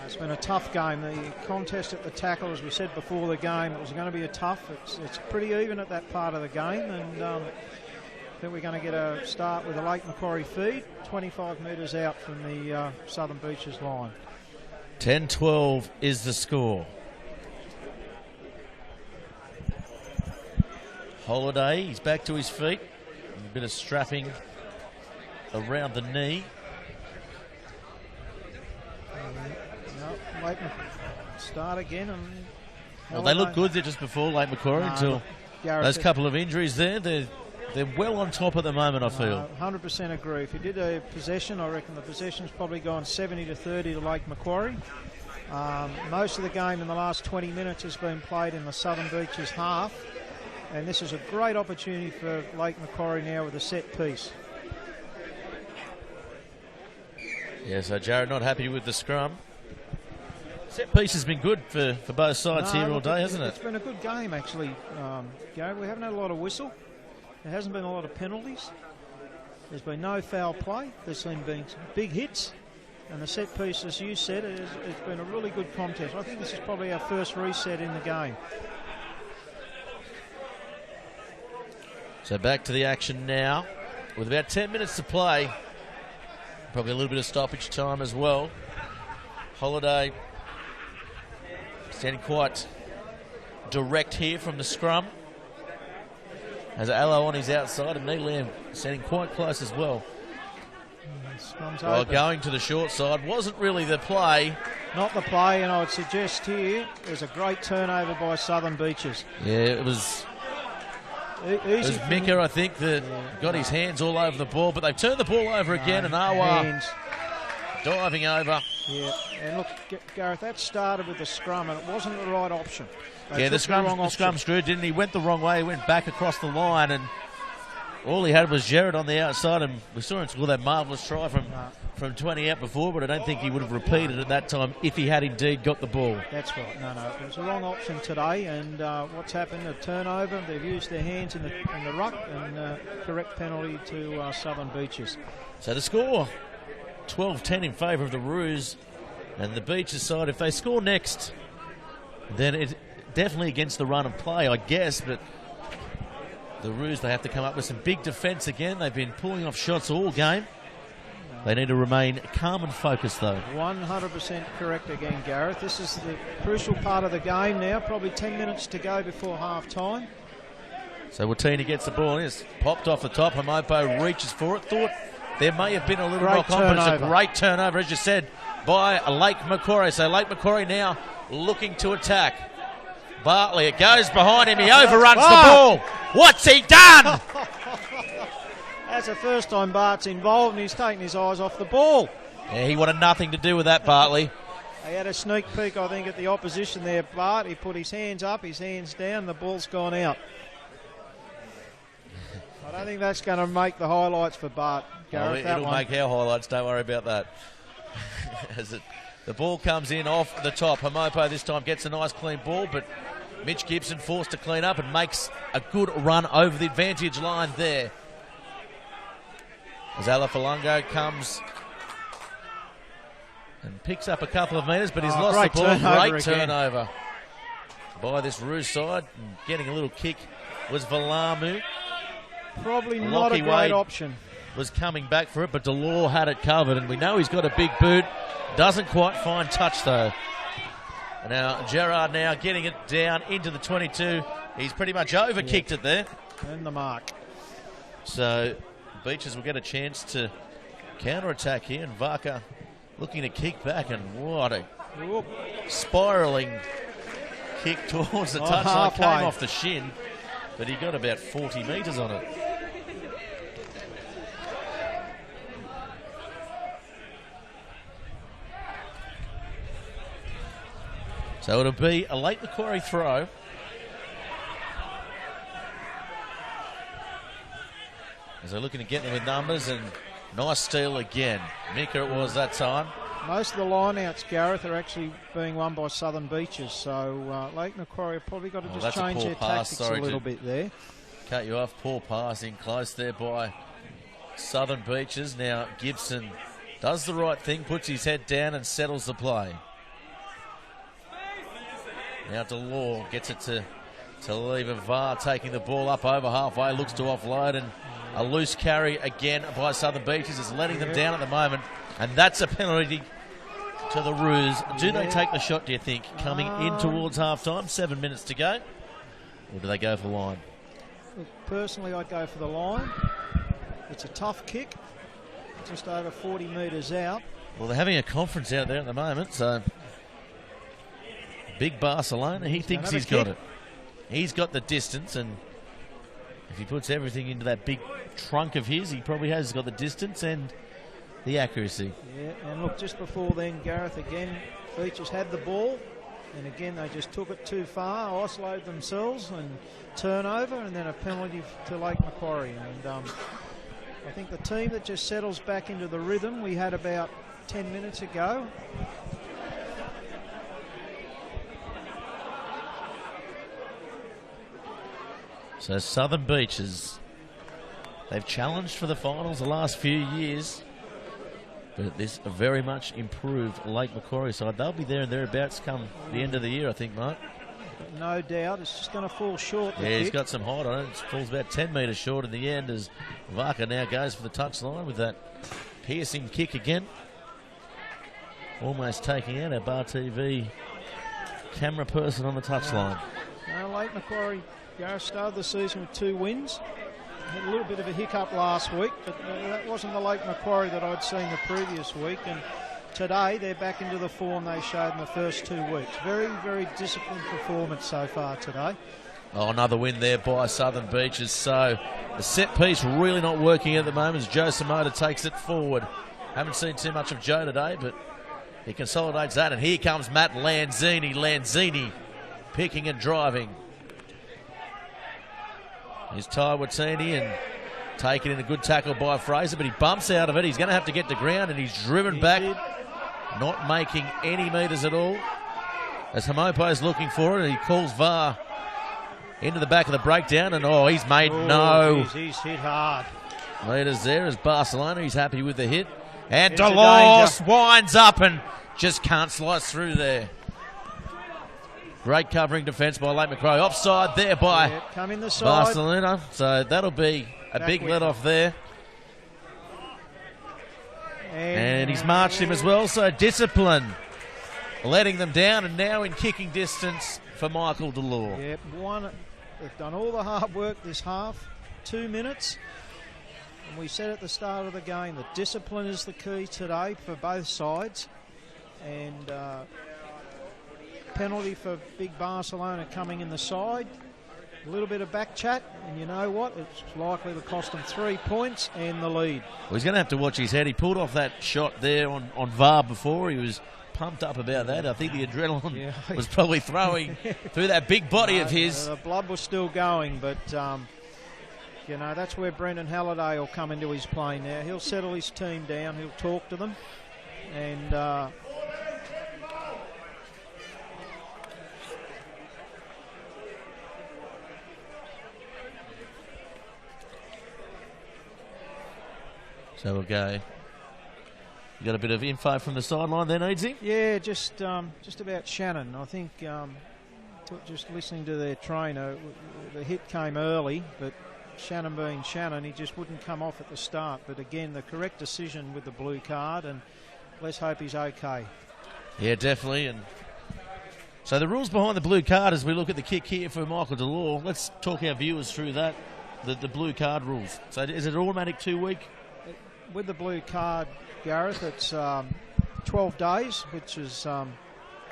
It's been a tough game. The contest at the tackle, as we said before the game, it was going to be it's pretty even at that part of the game, and I think we're going to get a start with a Lake Macquarie feed, 25 metres out from the Southern Beaches line.
10-12 is the score. Holiday, he's back to his feet. A bit of strapping around the knee.
Start again.
Well, they look good there just before Lake Macquarie until those couple of injuries there. They're well on top at the moment, I feel.
100% agree. If you did a possession, I reckon the possession's probably gone 70-30 to Lake Macquarie. Most of the game in the last 20 minutes has been played in the Southern Beaches half, and this is a great opportunity for Lake Macquarie now with a set piece.
Yeah, so Jared not happy with the scrum. Set piece has been good for both sides here all day, hasn't it?
It's been a good game, actually, Gary. We haven't had a lot of whistle. There hasn't been a lot of penalties. There's been no foul play. There's been some big hits. And the set piece, as you said, it's been a really good contest. I think this is probably our first reset in the game.
So back to the action now. With about 10 minutes to play. Probably a little bit of stoppage time as well. Holiday standing quite direct here from the scrum. Has Allo on his outside, and Neelam standing quite close as well. Going to the short side wasn't really the play.
Not the play, and I would suggest here there's a great turnover by Southern Beaches.
Yeah, it was It was Mika, I think, that got his hands all over the ball, but they've turned the ball over again, and Awa diving over.
Yeah, and look, Gareth, that started with the scrum, and it wasn't the right option.
The scrum screwed, didn't he? Went the wrong way, he went back across the line, and all he had was Jared on the outside, and we saw him score that marvellous try from 20 out before, but I don't think he would have repeated at that time if he had indeed got the ball.
That's right. No, it was the wrong option today, and what's happened, a turnover, they've used their hands in the ruck, and correct penalty to Southern Beaches.
So the score, 12-10 in favour of the Roos, and the Beaches side, if they score next, then it's definitely against the run of play, I guess, but the Roos, they have to come up with some big defence again. They've been pulling off shots all game. They need to remain calm and focused, though.
100% correct again, Gareth. This is the crucial part of the game now. Probably 10 minutes to go before half-time.
So Watini gets the ball in. It's popped off the top. Hamopo reaches for it. Thought there may have been a little knock-on, but it's a great turnover, as you said, by Lake Macquarie. So Lake Macquarie now looking to attack. Bartley, it goes behind him. He overruns the ball. What's he done?
That's the first time Bart's involved, and he's taken his eyes off the ball.
Yeah, he wanted nothing to do with that, Bartley.
He had a sneak peek, I think, at the opposition there, Bart. He put his hands up, his hands down, the ball's gone out. I don't think that's going to make the highlights for Bart, Gareth.
It'll make our highlights, don't worry about that. The ball comes in off the top. Hamopo this time gets a nice clean ball, but Mitch Gibson forced to clean up and makes a good run over the advantage line there. As Alafalungo comes and picks up a couple of metres, but he's lost the ball. Great turnover by this Roos side. And getting a little kick was Valamu.
Probably not a great option.
Was coming back for it, but Delore had it covered, and we know he's got a big boot. Doesn't quite find touch, though. And now Gerard now getting it down into the 22. He's pretty much overkicked it there.
And the mark.
So Beaches will get a chance to counter-attack here, and Varka looking to kick back, and what a spiralling kick towards the touchline. Came off the shin, but he got about 40 metres on it. So it'll be a Lake Macquarie throw. As they're looking to get them with numbers, and nice steal again. Mika it was that time.
Most of the line-outs, Gareth, are actually being won by Southern Beaches, so Lake Macquarie have probably got to just change their tactics a little bit there.
Cut you off, poor pass in close there by Southern Beaches. Now Gibson does the right thing, puts his head down and settles the play. Now Delore gets it to Lever. VAR taking the ball up over halfway, looks to offload, and a loose carry again by Southern Beaches is letting them down at the moment, and that's a penalty to the Roos. Do they take the shot, do you think, coming in towards half-time? 7 minutes to go. Or do they go for the line?
Personally, I'd go for the line. It's a tough kick, just over 40 metres out.
Well, they're having a conference out there at the moment, so big Barcelona, he thinks he's got it. He's got the distance, and if he puts everything into that big trunk of his, he probably has got the distance and the accuracy. Yeah,
and look, just before then, Gareth, again, Beaches had the ball, and again, they just took it too far, isolated themselves, and turnover, and then a penalty to Lake Macquarie. And I think the team that just settles back into the rhythm we had about 10 minutes ago.
So Southern Beaches, they've challenged for the finals the last few years, but this very much improved Lake Macquarie side. They'll be there and thereabouts come the end of the year, I think, Mark.
No doubt. It's just going to fall short.
Yeah, he's got some height on it. It falls about 10 metres short in the end as Varka now goes for the touchline with that piercing kick again. Almost taking out our Bar TV camera person on the touchline.
Lake Macquarie started the season with 2 wins. Had a little bit of a hiccup last week, but that wasn't the Lake Macquarie that I'd seen the previous week. And today they're back into the form they showed in the first 2 weeks. Very, very disciplined performance so far today.
Oh, another win there by Southern Beaches. So the set piece really not working at the moment as Joe Samoda takes it forward. Haven't seen too much of Joe today, but he consolidates that. And here comes Matt Lanzini. Lanzini picking and driving. Here's Ty Watini and taken in a good tackle by Fraser, but he bumps out of it. He's going to have to get to ground, and he's driven back, not making any metres at all. As Hamopo's looking for it, and he calls VAR into the back of the breakdown, and he's made
He's hit hard.
Metres there as Barcelona. He's happy with the hit. And Delors winds up and just can't slice through there. Great covering defence by Lake Macquarie. Offside there by
come the side.
Barcelona. So that'll be a big let-off there. And he's marched him as well. So discipline letting them down, and now in kicking distance for Michael Delors.
Yep, they've done all the hard work this half. 2 minutes. And we said at the start of the game that discipline is the key today for both sides. And penalty for big Barcelona coming in the side. A little bit of back chat, and you know what? It's likely to cost him 3 points and the lead.
Well, he's going to have to watch his head. He pulled off that shot there on VAR before. He was pumped up about that. I think the adrenaline was probably throwing through that big body of his.
The blood was still going, but you know, that's where Brendan Halliday will come into his play now. He'll settle his team down. He'll talk to them, and
so we'll go. You got a bit of info from the sideline then, Eadsy?
Yeah, just about Shannon. I think just listening to their trainer, the hit came early, but Shannon being Shannon, he just wouldn't come off at the start. But again, the correct decision with the blue card, and let's hope he's okay.
Yeah, definitely. And so the rules behind the blue card as we look at the kick here for Michael Delors. Let's talk our viewers through that, the blue card rules. So is it automatic 2 week?
With the blue card, Gareth, it's 12 days, which is...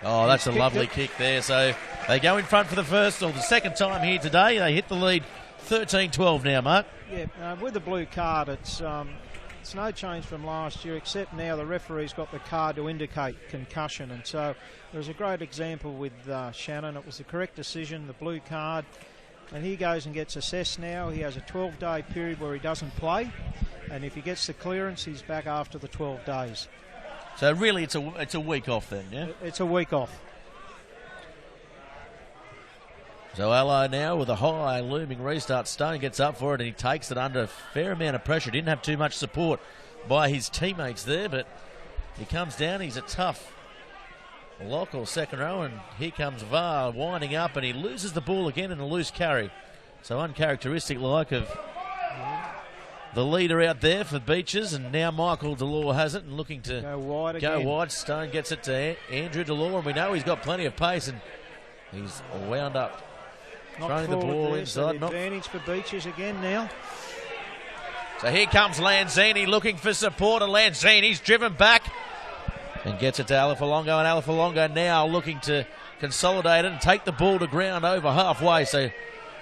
that's a lovely kick there. So they go in front for the second time here today. They hit the lead 13-12 now, Mark.
Yeah, with the blue card, it's no change from last year, except now the referee's got the card to indicate concussion. And so there's a great example with Shannon. It was the correct decision, the blue card. And he goes and gets assessed now. He has a 12-day period where he doesn't play. And if he gets the clearance, he's back after the 12 days.
So really it's a week off then, yeah?
It's a week off.
So Allo now with a high looming restart. Stone gets up for it and he takes it under a fair amount of pressure. Didn't have too much support by his teammates there, but he comes down. He's a tough lock or second row, and here comes VAR winding up, and he loses the ball again in a loose carry. So uncharacteristic like of the leader out there for Beaches, and now Michael Delors has it and looking to
go wide again.
Stone gets it to Andrew Delors, and we know he's got plenty of pace, and he's wound up. Throwing the ball inside.
Advantage for Beaches again now.
So here comes Lanzini looking for support, and Lanzini's driven back and gets it to Alafalongo, and Alafalongo now looking to consolidate it and take the ball to ground over halfway. So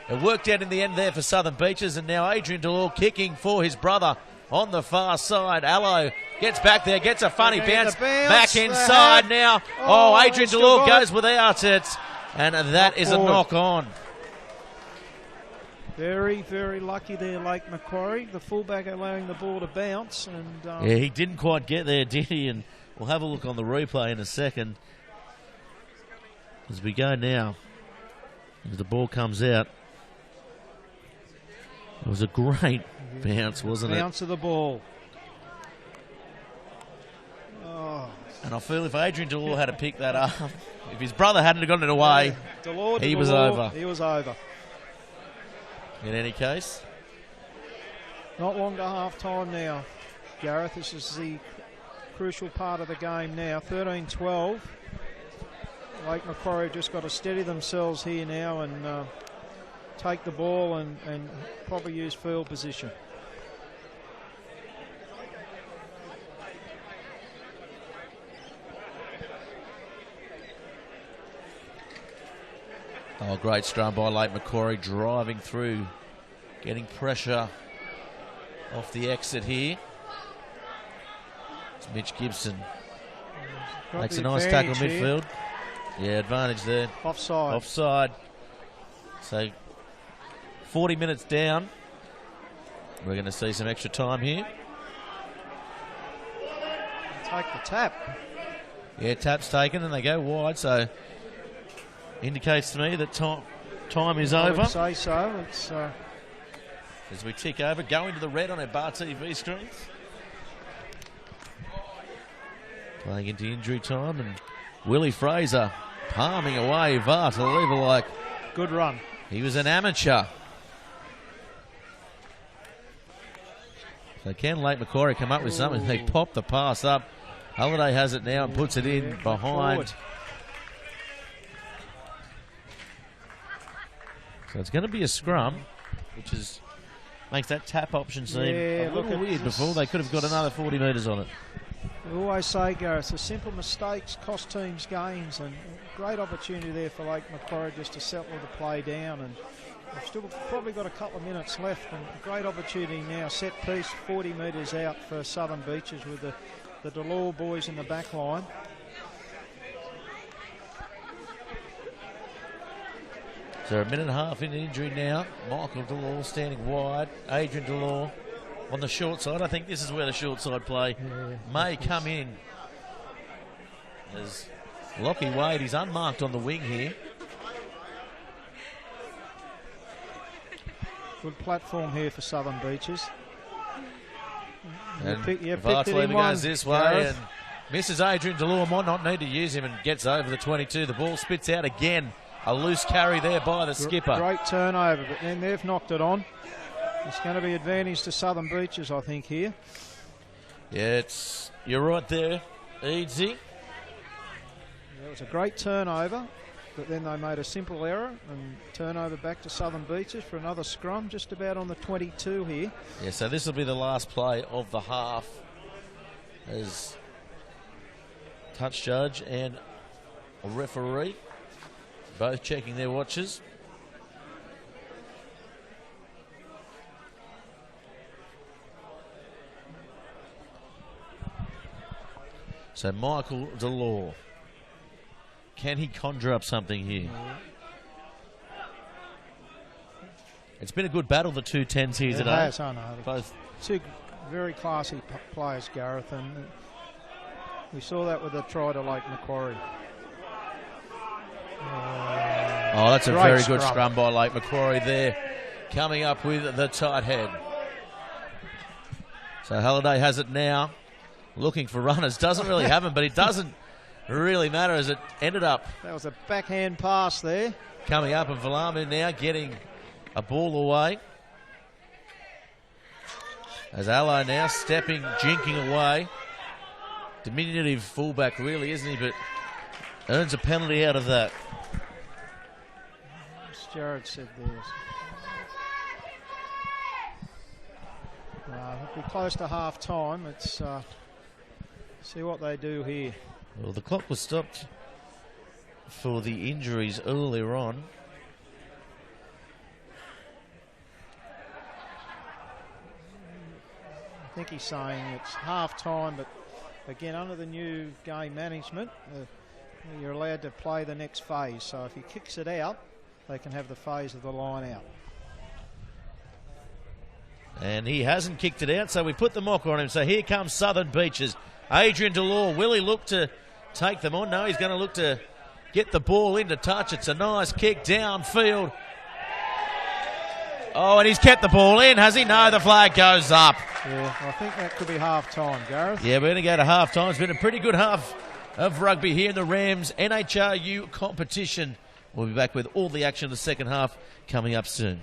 it worked out in the end there for Southern Beaches, and now Adrian Delors kicking for his brother on the far side. Allo gets back there, gets a funny bounce back inside now. Adrian Delors goes without it, and that is a knock on.
Very, very lucky there, Lake Macquarie. The fullback allowing the ball to bounce. And
yeah, he didn't quite get there, did he? And we'll have a look on the replay in a second. As we go now, as the ball comes out. It was a great bounce, wasn't it?
Bounce of the ball.
And I feel if Adrian Delors had to pick that up, if his brother hadn't gotten it away, he was over.
He was over.
In any case,
not long to half time now, Gareth. This is the crucial part of the game now. 13-12. Lake Macquarie just got to steady themselves here now and take the ball and probably use field position.
Oh, great scrum by Lake Macquarie, driving through, getting pressure off the exit here. It's Mitch Gibson. Makes a nice tackle midfield. Yeah, advantage there. Offside. So 40 minutes down. We're going to see some extra time here.
Take the tap.
Yeah, tap's taken and they go wide, so indicates to me that time is over.
I would say so. It's
as we tick over, going to the red on our bar TV screens. Playing into injury time, and Willie Fraser palming away VAR to leave it like...
Good run.
He was an amateur. So can Lake Macquarie come up with something? They pop the pass up. Halliday has it now and puts it in behind. So it's going to be a scrum, which is makes that tap option seem a little weird before. They could have got another 40 metres on it.
We always say, Gareth, the simple mistakes cost teams gains, and great opportunity there for Lake Macquarie just to settle the play down. And we've still probably got a couple of minutes left, and a great opportunity now. Set piece 40 metres out for Southern Beaches with the Delore boys in the back line.
So a minute and a half in injury now. Michael Delore standing wide. Adrian Delore on the short side. I think this is where the short side play may come in. As Lockie Wade is unmarked on the wing here.
Good platform here for Southern Beaches.
And Vartleva goes this way and misses Adrian Delore. Might not need to use him and gets over the 22. The ball spits out again. A loose carry there by the skipper.
Great turnover, but then they've knocked it on. It's going to be advantage to Southern Beaches, I think, here.
Yeah, you're right there, Eadsy.
It was a great turnover, but then they made a simple error and turnover back to Southern Beaches for another scrum, just about on the 22 here.
Yeah, so this will be the last play of the half as touch judge and a referee both checking their watches. So Michael Delore, can he conjure up something here? It's been a good battle, the two 10s here today.
It has, I know.
Both
two very classy players, Gareth, and we saw that with the try to Lake Macquarie.
Oh, that's a very good scrum by Lake Macquarie there, coming up with the tight head. So Halliday has it now, looking for runners. Doesn't really have them, but it doesn't really matter as it ended up.
That was a backhand pass there.
Coming up, and Valamu now getting a ball away. As Allo now stepping, jinking away. Diminutive fullback really, isn't he? But earns a penalty out of that.
As Jared said there. It'll be close to half time. Let's see what they do here.
Well, the clock was stopped for the injuries earlier on.
I think he's saying it's half time, but again, under the new game management, you're allowed to play the next phase. So if he kicks it out, they can have the phase of the line out.
And he hasn't kicked it out, so we put the mocker on him. So here comes Southern Beaches. Adrian Delore, will he look to take them on? No, he's going to look to get the ball into touch. It's a nice kick downfield. Oh, and he's kept the ball in, has he? No, the flag goes up.
Yeah, I think that could be half time, Gareth.
Yeah, we're going to go to half time. It's been a pretty good half of rugby here in the RAMS NHRU competition. We'll be back with all the action of the second half coming up soon.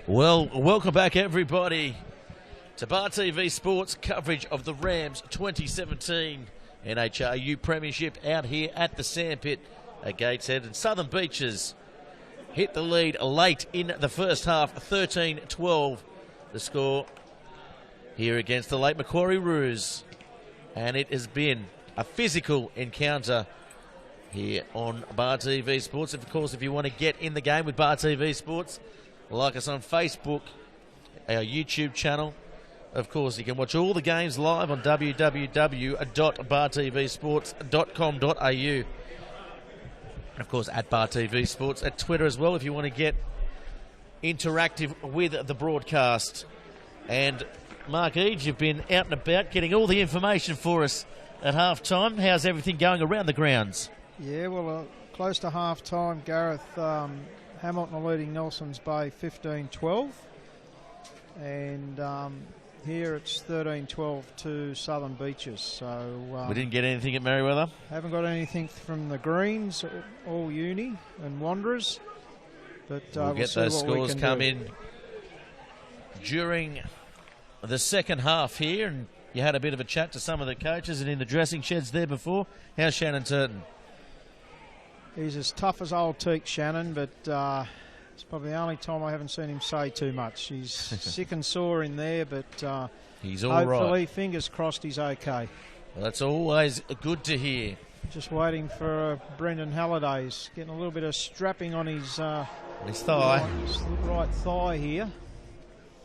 Well, welcome back everybody to Bar TV Sports coverage of the Rams 2017 NHRU Premiership out here at the Sandpit at Gateshead, and Southern Beaches hit the lead late in the first half, 13-12 the score here against the late Macquarie Roos, and it has been a physical encounter here on Bar TV Sports. Of course, if you want to get in the game with Bar TV Sports, like us on Facebook, our YouTube channel. Of course, you can watch all the games live on www.bartvsports.com.au. And of course, at Bar TV Sports, at Twitter as well, if you want to get interactive with the broadcast. And Mark Eads, you've been out and about getting all the information for us at half-time. How's everything going around the grounds?
Yeah, well, close to half-time, Gareth. Hamilton are leading Nelson's Bay 15-12. And here it's 13-12 to Southern Beaches. So
we didn't get anything at Merriweather?
Haven't got anything from the Greens, all Uni and Wanderers. But
we'll get those scores come in during the second half here. And you had a bit of a chat to some of the coaches and in the dressing sheds there before. How's Shannon Turton?
He's as tough as old teak, Shannon, but it's probably the only time I haven't seen him say too much. He's sick and sore in there, but
he's all
hopefully,
right.
Fingers crossed, he's okay.
Well, that's always good to hear.
Just waiting for Brendan Halliday's getting a little bit of strapping on his
thigh.
Right thigh here.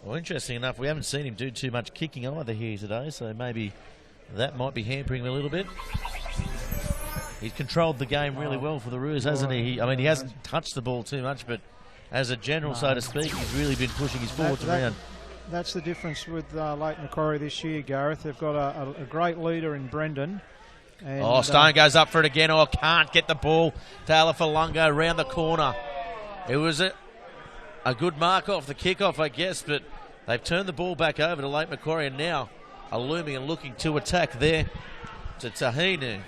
Well, interesting enough, we haven't seen him do too much kicking either here today, so maybe that might be hampering him a little bit. He's controlled the game really well for the Roos, hasn't he? I mean, he hasn't touched the ball too much, but as a general, so to speak, he's really been pushing his forwards around.
That's the difference with Lake Macquarie this year, Gareth. They've got a great leader in Brendan. And,
Stone goes up for it again. Can't get the ball. Taylor Falungo around the corner. It was a good mark off the kickoff, I guess, but they've turned the ball back over to Lake Macquarie and now are looming and looking to attack there to Tahinu.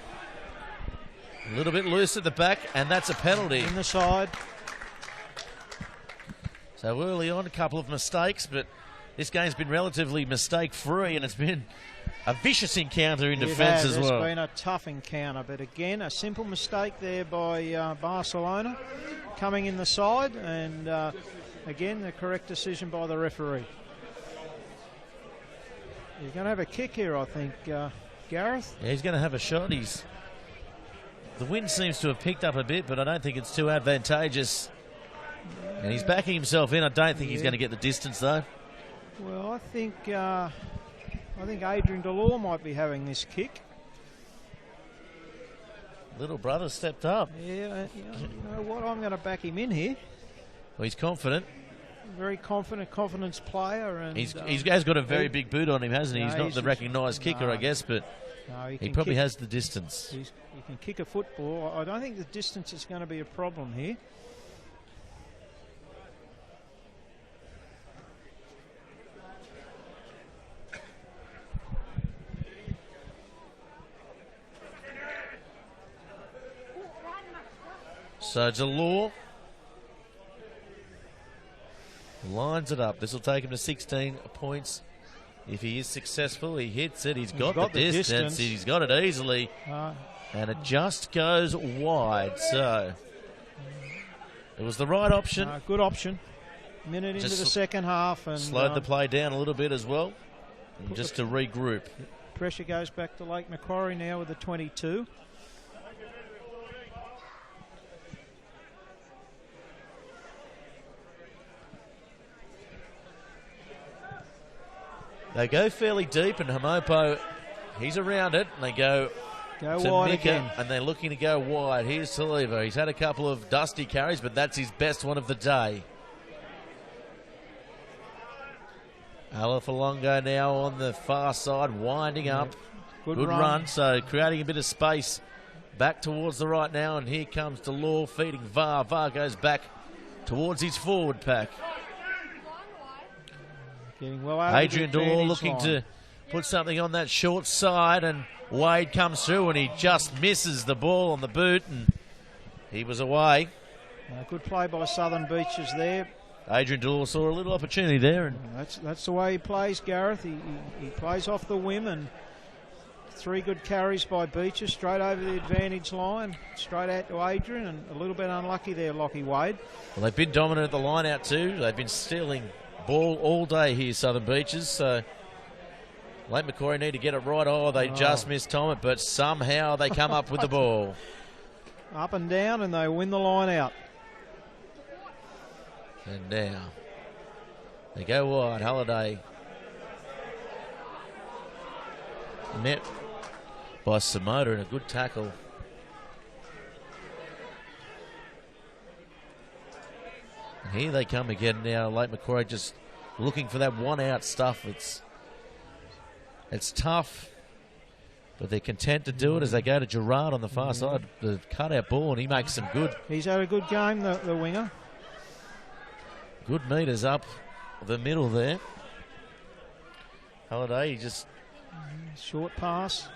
A little bit loose at the back, and that's a penalty.
In the side.
So early on, a couple of mistakes, but this game's been relatively mistake-free, and it's been a vicious encounter in defence as well.
It's been a tough encounter, but again, a simple mistake there by Barcelona coming in the side, and again, the correct decision by the referee. He's going to have a kick here, I think, Gareth.
Yeah, he's going to have a shot. The wind seems to have picked up a bit, but I don't think it's too advantageous. And he's backing himself in. I don't think he's going to get the distance, though.
Well, I think Adrian Delore might be having this kick.
Little brother stepped up.
Yeah, you know what? I'm going to back him in here.
Well, he's confident.
Very confidence player. And
he has got a very big boot on him, hasn't he? He's not the recognised kicker, I guess, but he probably has the distance.
He can kick a football. I don't think the distance is going to be a problem here.
So Delore lines it up. This will take him to 16 points. If he is successful, he hits it. He's got the distance. He's got it easily. And it just goes wide. So it was the right option.
Good option. Minute into the second half. And
slowed the play down a little bit as well. And just to regroup.
Pressure goes back to Lake Macquarie now with the 22.
They go fairly deep, and Hamopo, he's around it, and they go to
wide
Mika,
again.
and they're looking to go wide. Here's Saliva. He's had a couple of dusty carries, but that's his best one of the day. Alafalongo now on the far side, winding up. Good run, so creating a bit of space back towards the right now, and here comes Delore feeding VAR. VAR goes back towards his forward pack.
Well,
Adrian Delore looking to put something on that short side, and Wade comes through and he just misses the ball on the boot, and he was away.
Good play by Southern Beaches there.
Adrian Delors saw a little opportunity there. And
that's the way he plays, Gareth. He plays off the whim, and 3 good carries by Beecher, straight over the advantage line, straight out to Adrian, and a little bit unlucky there, Lockie Wade.
Well, they've been dominant at the line out too. They've been stealing ball all day here, Southern Beaches. So Lake Macquarie need to get it right. Oh, they just missed time it, but somehow they come up with the ball.
Up and down, and they win the line out.
And now they go wide. Halliday met by Samoda, and a good tackle. And here they come again now. Lake Macquarie just looking for that one-out stuff. It's tough, but they're content to do it as they go to Gerard on the far side. The cut-out ball, and he makes them good.
He's had a good game, the winger.
Good meters up the middle there. Halliday, he just...
Short pass.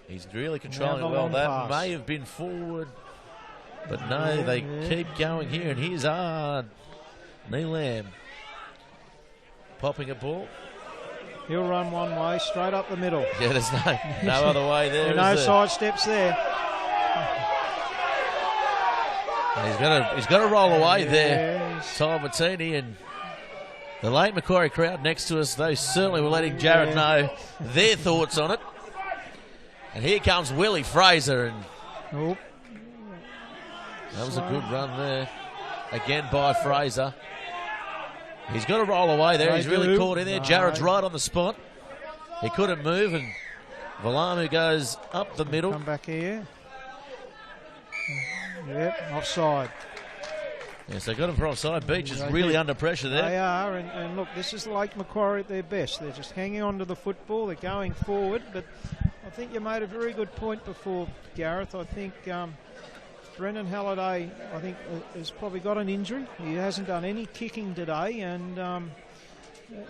He's really controlling it well. That
pass
may have been forward, but no, they keep going here. And here's Neelam popping a ball.
He'll run one way, straight up the middle.
Yeah, there's no other way there.
No side steps there.
He's got to roll away there, Ty Martini, and the Lake Macquarie crowd next to us, they certainly were letting Jared know their thoughts on it. And here comes Willie Fraser, and that was a good run there, again by Fraser. He's got to roll away there. He's really caught in there. Jared's right on the spot. He couldn't move, and Valamu goes up the middle.
Come back here. Yep, offside.
Yes, they got him for offside. Beach is really under pressure there.
They are, and look, this is Lake Macquarie at their best. They're just hanging on to the football. They're going forward, but I think you made a very good point before, Gareth. I think Brendan Halliday, I think, has probably got an injury. He hasn't done any kicking today, and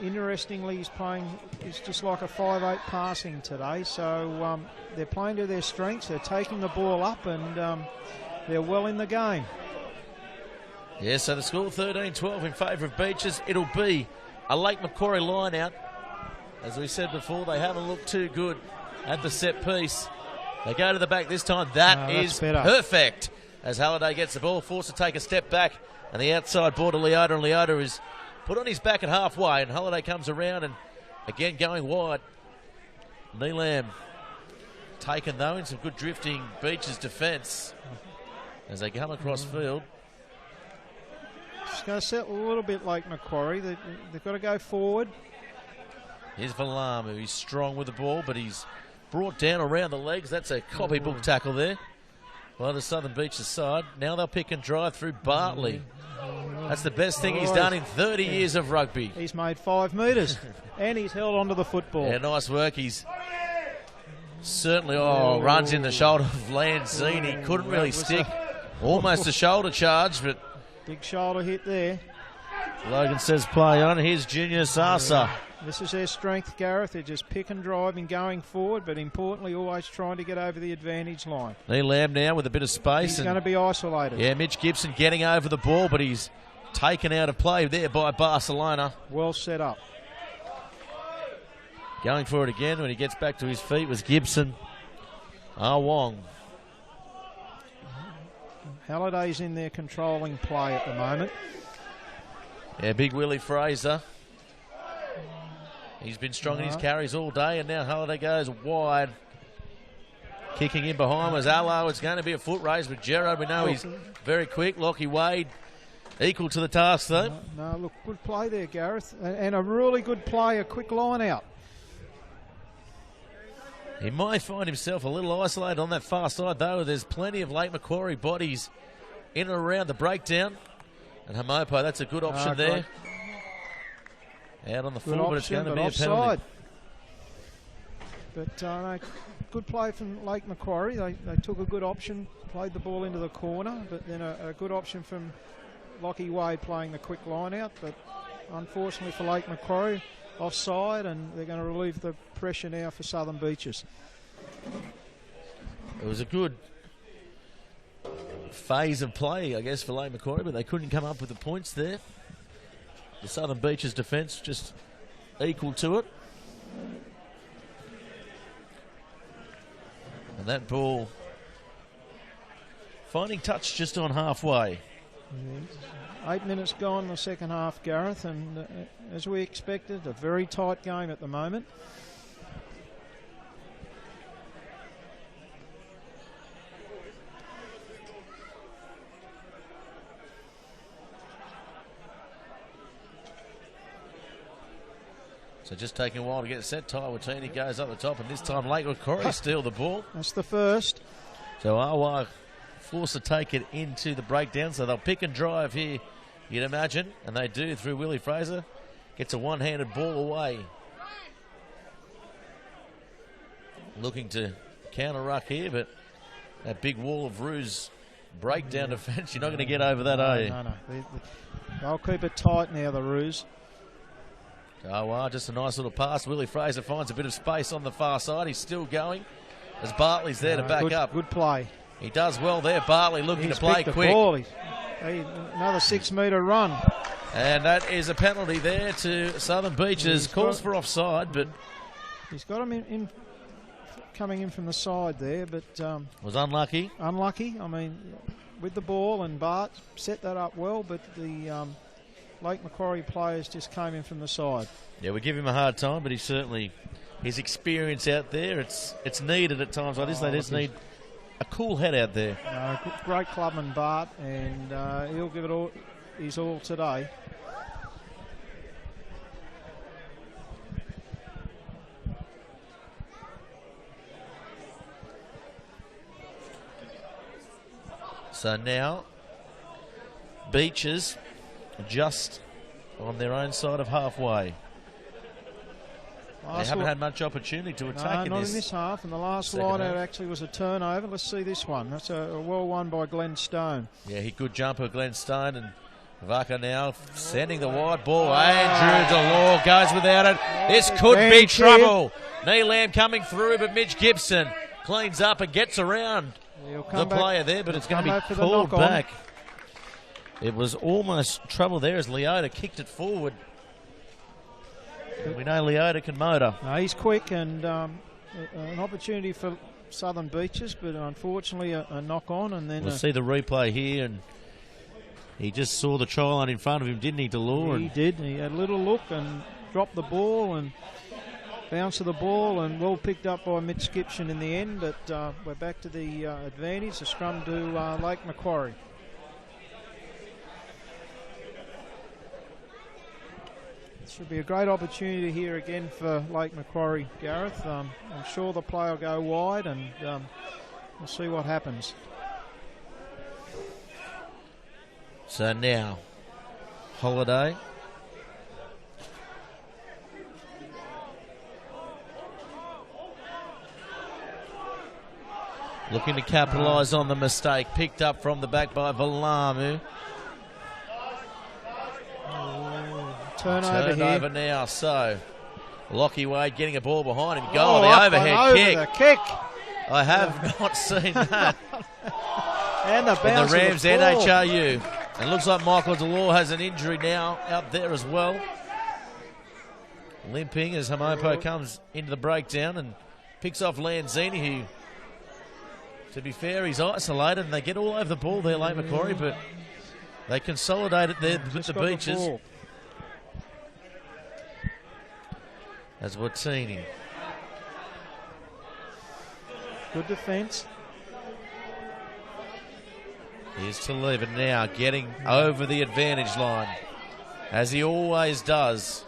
interestingly, he's just like a 5'8" passing today. So they're playing to their strengths. They're taking the ball up, and they're well in the game.
Yeah, so the score 13-12 in favour of Beaches. It'll be a Lake Macquarie line out. As we said before, they haven't looked too good at the set piece. They go to the back this time. That is perfect. As Halliday gets the ball, forced to take a step back, and the outside ball to Leota, and Leota is put on his back at halfway, and Halliday comes around and again going wide. Neelam taken though in some good drifting Beaches defence as they come across field.
It's going to settle a little bit like Macquarie. They've got to go forward.
Here's Valamu. He's strong with the ball, but he's brought down around the legs. That's a copybook tackle there by the Southern Beaches side. Now they'll pick and drive through Bartley. That's the best thing he's done in 30 years of rugby.
He's made 5 metres and he's held onto the football.
Yeah, nice work. He's certainly runs in the shoulder of Lanzini. Couldn't really stick. Almost a shoulder charge, but
big shoulder hit there.
Logan says play on. Here's Junior Sasa.
This is their strength, Gareth. They're just pick and drive and going forward, but importantly always trying to get over the advantage line.
Neelam now with a bit of space.
He's going to be isolated.
Yeah, Mitch Gibson getting over the ball, but he's taken out of play there by Barcelona.
Well set up.
Going for it again when he gets back to his feet was Gibson. Wong.
Halliday's in there controlling play at the moment.
Yeah, big Willie Fraser. He's been strong in his carries all day, and now Halliday goes wide. Kicking in behind was Allo. It's going to be a foot race with Gerard. We know he's very quick. Lockie Wade equal to the task, though.
No, look, good play there, Gareth. And a really good play, a quick line out.
He might find himself a little isolated on that far side, though. There's plenty of Lake Macquarie bodies in and around the breakdown. And Hamopo, that's a good option there. Out on the floor, but it's going to be a penalty.
But good play from Lake Macquarie. They took a good option, played the ball into the corner, but then a good option from Lockie Wade playing the quick line out. But unfortunately for Lake Macquarie, offside, and they're going to relieve the pressure now for Southern Beaches.
It was a good phase of play, I guess, for Lake Macquarie, but they couldn't come up with the points there. The Southern Beaches defence just equal to it. And that ball finding touch just on halfway.
8 minutes gone in the second half, Gareth, and as we expected, a very tight game at the moment.
So just taking a while to get set. Taiwatini goes up the top, and this time Lake Macquarie steal the ball.
That's the first.
So Awa forced to take it into the breakdown, so they'll pick and drive here, you'd imagine, and they do through Willie Fraser. Gets a one-handed ball away. Looking to counter-ruck here, but that big wall of Roos breakdown defence, you're not going to get over that, are you?
No. They'll keep it tight now, the Roos.
Awa, just a nice little pass. Willie Fraser finds a bit of space on the far side. He's still going as Bartley's there to back up.
Good play.
He does well there. Bartley looking to play quick.
Ball. Another 6 metre run.
And that is a penalty there to Southern Beaches. Calls for offside, but
he's got him in coming in from the side there, but
was unlucky.
Unlucky. I mean, with the ball, and Bart set that up well, but the Lake Macquarie players just came in from the side.
Yeah, we give him a hard time, but his experience out there, it's needed at times like this. They just need a cool head out there.
Great clubman, Bart, and he'll give it all his all today.
So now, Beaches just on their own side of halfway. They haven't had much opportunity to attack
in this half, and the last line out actually was a turnover. Let's see this one. That's a well won by Glenn Stone.
Yeah, good jumper, Glenn Stone, and Vaka now sending the wide ball. Andrew Delore goes without it. This could be trouble. Neelam coming through, but Mitch Gibson cleans up and gets around the player there, but it's going to be pulled back. It was almost trouble there as Leota kicked it forward. We know Leota can motor.
No, he's quick, and an opportunity for Southern Beaches, but unfortunately a knock on. And then
we'll see the replay here, and he just saw the try line in front of him, didn't he, Delore?
He did. He had a little look and dropped the ball and bounced of the ball, and well picked up by Mitch Gibson in the end. But we're back to the advantage. The scrum to Lake Macquarie. Should be a great opportunity here again for Lake Macquarie, Gareth. I'm sure the play will go wide, and we'll see what happens.
So now, Holiday. Looking to capitalise on the mistake. Picked up from the back by Valamu.
Turnover
now, so Lockie Wade getting a ball behind him. Goal, the overhead kick. I have not seen that.
And the bounce
the Rams NHRU. And it looks like Michael Delore has an injury now out there as well. Limping as Hamopo comes into the breakdown and picks off Lanzini, who, to be fair, he's isolated, and they get all over the ball there, Lake Macquarie, but they consolidate it there with the Beaches. As Watini.
Good defence.
Here's to leave it now, getting over the advantage line, as he always does.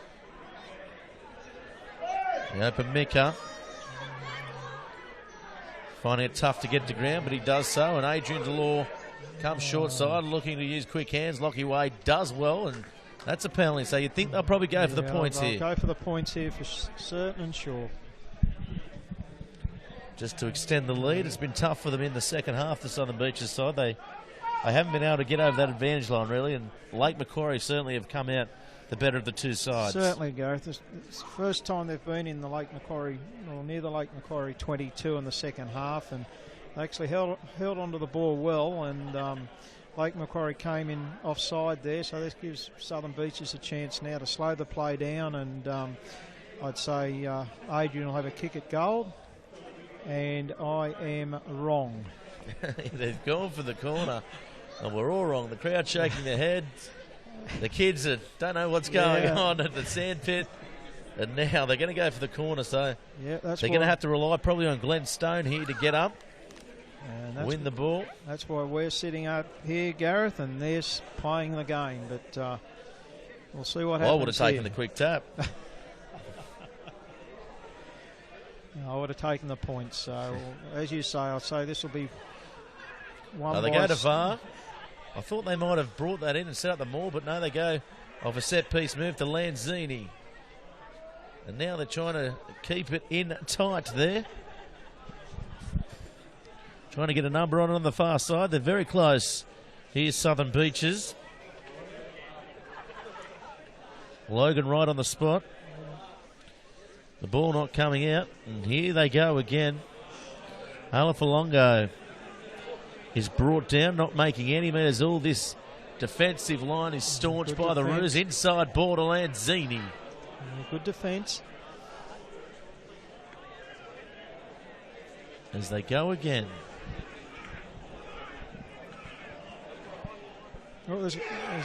The open Mika. Finding it tough to get to ground, but he does so, and Adrian Delore comes short side, looking to use quick hands. Lockie Wade does well, and that's a penalty, so you'd think they'll probably go for the points here.
Go for the points here for certain and sure.
Just to extend the lead. It's been tough for them in the second half, the Southern Beaches side. They haven't been able to get over that advantage line, really, and Lake Macquarie certainly have come out the better of the two sides.
Certainly, Gareth. It's the first time they've been in the Lake Macquarie, or near the Lake Macquarie 22 in the second half, and They actually held onto the ball well, and Lake Macquarie came in offside there, so this gives Southern Beaches a chance now to slow the play down, and I'd say Adrian will have a kick at goal, and I am wrong.
They've gone for the corner, and we're all wrong. The crowd shaking their heads. The kids don't know what's going on at the sand pit, and now they're going to go for the corner, so they're going to have to rely probably on Glenn Stone here to get up. Win the ball.
That's why we're sitting up here, Gareth, and they're playing the game. But we'll see what happens.
I would have taken the quick tap.
I would have taken the points. So, as you say, I'll say this will be one.
They go to VAR. I thought they might have brought that in and set up the maul, but no, they go off a set-piece move to Lanzini. And now they're trying to keep it in tight there. Trying to get a number on the far side. They're very close. Here's Southern Beaches. Logan right on the spot. The ball not coming out. And here they go again. Alafalongo is brought down, not making any measures. All this defensive line is staunched by the Roos. Inside ball to Lanzini.
Good defence.
As they go again.
Oh, he's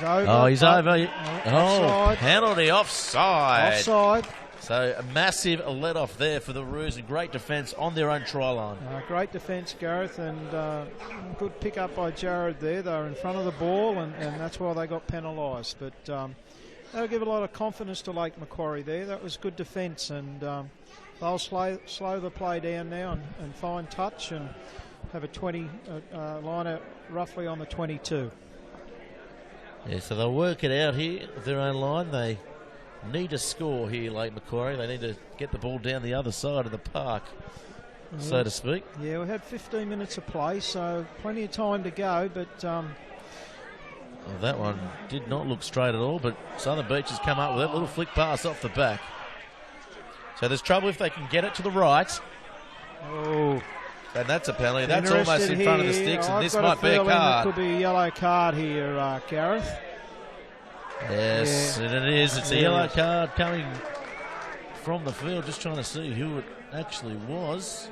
over.
Oh, he's over.
Offside.
Penalty, offside.
Offside.
So a massive let-off there for the Roos, and great defence on their own try line.
Great defence, Gareth, and good pick up by Jared there. They were in front of the ball, and that's why they got penalised. But that'll give a lot of confidence to Lake Macquarie there. That was good defence, and they'll slow the play down now and find touch and have a 20 liner roughly on the 22.
Yeah, so they'll work it out here with their own line. They need to score here, Lake Macquarie. They need to get the ball down the other side of the park, so to speak.
Yeah, we had 15 minutes of play, so plenty of time to go, but...
Well, that one did not look straight at all, but Southern Beach has come up with that little flick pass off the back. So there's trouble if they can get it to the right.
Oh...
And that's a penalty. That's almost in front of the sticks, and this might be a card.
It could be a yellow card here, Gareth.
Yes, and it is. It's a yellow card coming from the field. Just trying to see who it actually was.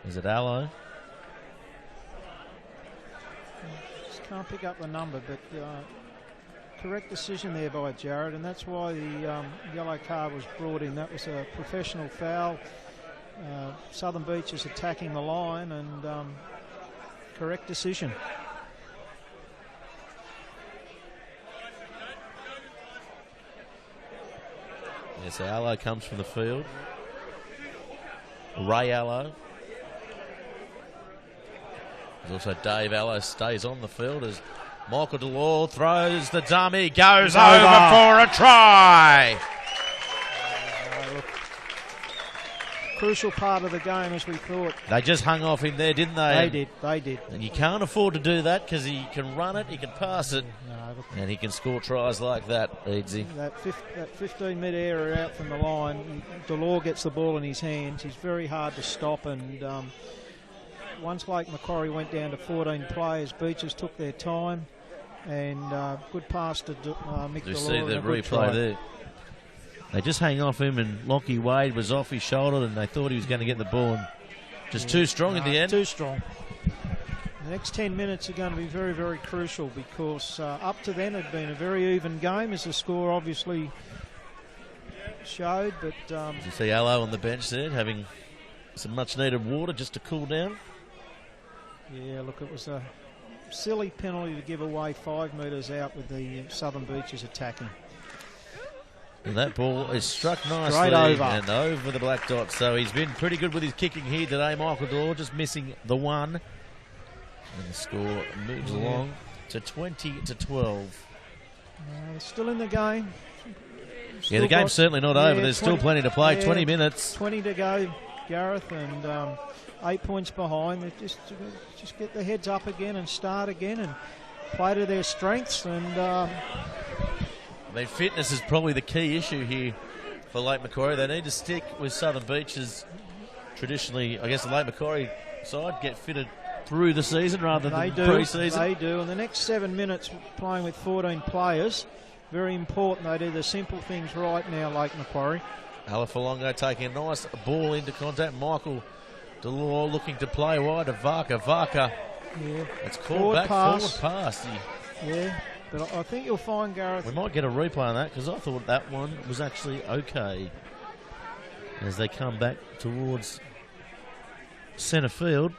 Is it Allo?
Just can't pick up the number, but... correct decision there by Jared, and that's why the yellow card was brought in. That was a professional foul. Southern Beach is attacking the line, and correct decision.
Yes, so Allo comes from the field. Ray Allo. There's also Dave Allo stays on the field as Michael Delore throws the dummy, goes over for a try.
Crucial part of the game, as we thought.
They just hung off him there, didn't they?
They did.
And you can't afford to do that because he can run it, he can pass it, and he can score tries like that, Eadsy.
That 15 mid-air out from the line, Delore gets the ball in his hands. He's very hard to stop, and once Lake Macquarie went down to 14 players, Beaches took their time, and good pass to Mick Delore.
You see the replay there. They just hang off him, and Lockie Wade was off his shoulder, and they thought he was going to get the ball. And just too strong in the end.
Too strong. The next 10 minutes are going to be very, very crucial because up to then it had been a very even game, as the score obviously showed. But
you see Allo on the bench there, having some much-needed water just to cool down.
Yeah, look, it was a silly penalty to give away 5 metres out with the Southern Beaches attacking.
And that ball is struck nicely and over the black dot. So he's been pretty good with his kicking here today, Michael Delore, just missing the one. And the score moves along to 20-12.
They're still in the game.
The game's certainly not over. There's still plenty to play. 20 minutes.
20 to go, Gareth, and 8 points behind. They just get their heads up again and start again and play to their strengths. And
I mean, fitness is probably the key issue here for Lake Macquarie. They need to stick with Southern Beaches. Traditionally, I guess the Lake Macquarie side get fitted through the season rather than pre-season.
They do. In the next 7 minutes, playing with 14 players, very important they do the simple things right now, Lake Macquarie.
Alafalongo taking a nice ball into contact. Michael Delore looking to play wide to Varka. Varka,
yeah,
it's called back forward pass.
Yeah, but I think you'll find, Gareth,
we might get a replay on that because I thought that one was actually okay. As they come back towards centre field.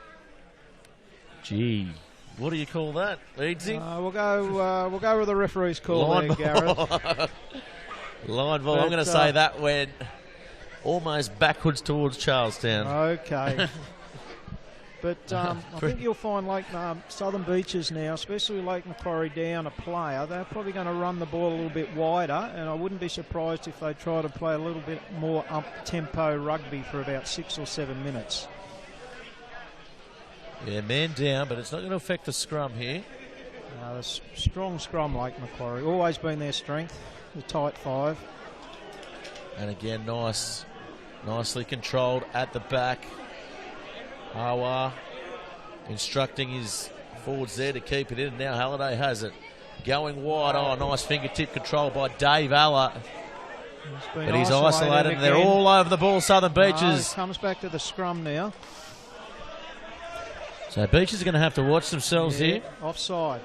Gee, what do you call that, Eadsy?
We'll go with the referee's call
Line
there, Gareth.
Line ball. I'm going to say that went almost backwards towards Charlestown.
Okay. But I think you'll find Southern Beaches now, especially Lake Macquarie down a player, they're probably going to run the ball a little bit wider, and I wouldn't be surprised if they try to play a little bit more up-tempo rugby for about 6 or 7 minutes.
Yeah, man down, but it's not going to affect the scrum here.
The strong scrum, Lake Macquarie. Always been their strength, the tight 5.
And again, nicely controlled at the back. Awa instructing his forwards there to keep it in. Now Halliday has it. Going wide. Oh, nice fingertip control by Dave Alla. But he's isolated and they're all over the ball, Southern Beaches.
Comes back to the scrum now.
So Beaches are going to have to watch themselves here.
Offside.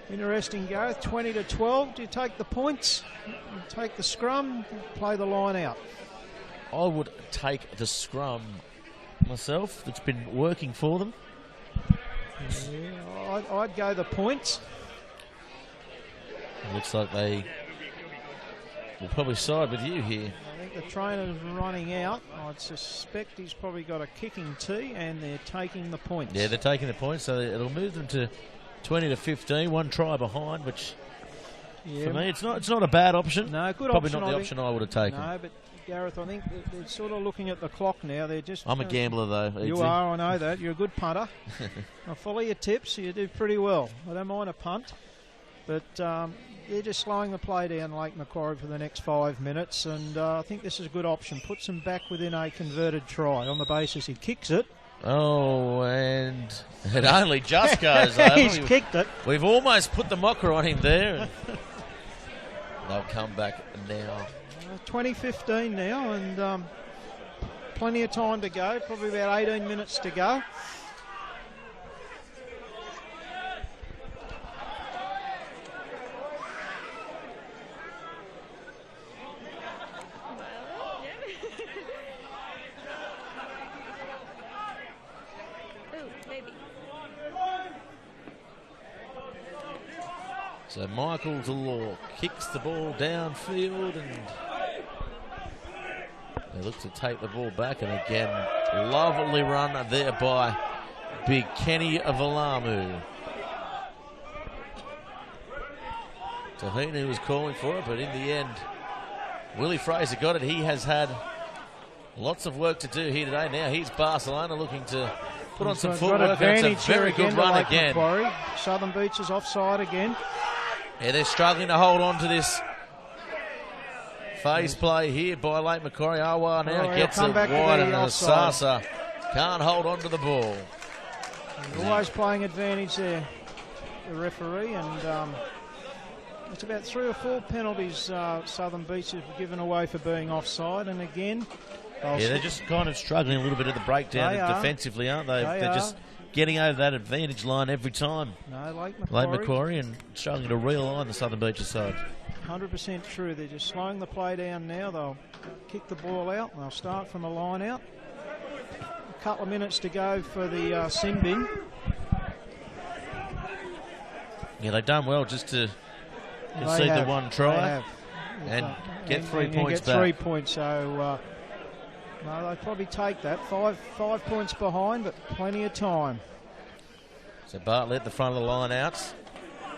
Interesting, Gareth. 20-12. Do you take the points? You take the scrum? Play the line out?
I would take the scrum myself. It's been working for them.
Yeah, I'd go the points.
It looks like they will probably side with you here.
I think the trainer's running out. I'd suspect he's probably got a kicking tee, and they're taking the points.
Yeah, they're taking the points, so it'll move them to 20-15. 1 try behind, which for me it's not a bad option.
No, good
probably
option.
Probably not the option I would have taken.
No, but Gareth, I think they're sort of looking at the clock now. They're just.
I'm a gambler though.
You are, I know that. You're a good punter. I follow your tips. You do pretty well. I don't mind a punt, but they're just slowing the play down, Lake Macquarie, for the next 5 minutes, and I think this is a good option. Puts him back within a converted try on the basis he kicks it.
Oh, and it only just goes over.
He's kicked it.
We've almost put the mocker on him there. They'll come back now.
20-15 now, and plenty of time to go. Probably about 18 minutes to go.
So Michael Delore kicks the ball downfield and they look to take the ball back, and again, lovely run there by big Kenny Valamu. Tahini was calling for it, but in the end, Willie Fraser got it. He has had lots of work to do here today. Now he's Barcelona looking to put on some footwork, and it's a very good run again.
Macquarie. Southern Beaches offside again.
Yeah, they're struggling to hold on to this phase play here by Lake Macquarie. Awa now gets it wide, and Sasa can't hold on to the ball.
Always playing advantage there, the referee, and it's about 3 or 4 penalties Southern Beaches have given away for being offside, and again...
they're just kind of struggling a little bit at the breakdown defensively, aren't they? They're just getting over that advantage line every time.
No,
Lake Macquarie and struggling to realign the Southern Beaches side.
100% true. They're just slowing the play down now. They'll kick the ball out and they'll start from a line out. A couple of minutes to go for the sin bin.
Yeah, they've done well just to concede the 1 try and get 3 points back.
3 points, so no, they'd probably take that. 5 points behind, but plenty of time.
So Bartlett, the front of the line-outs.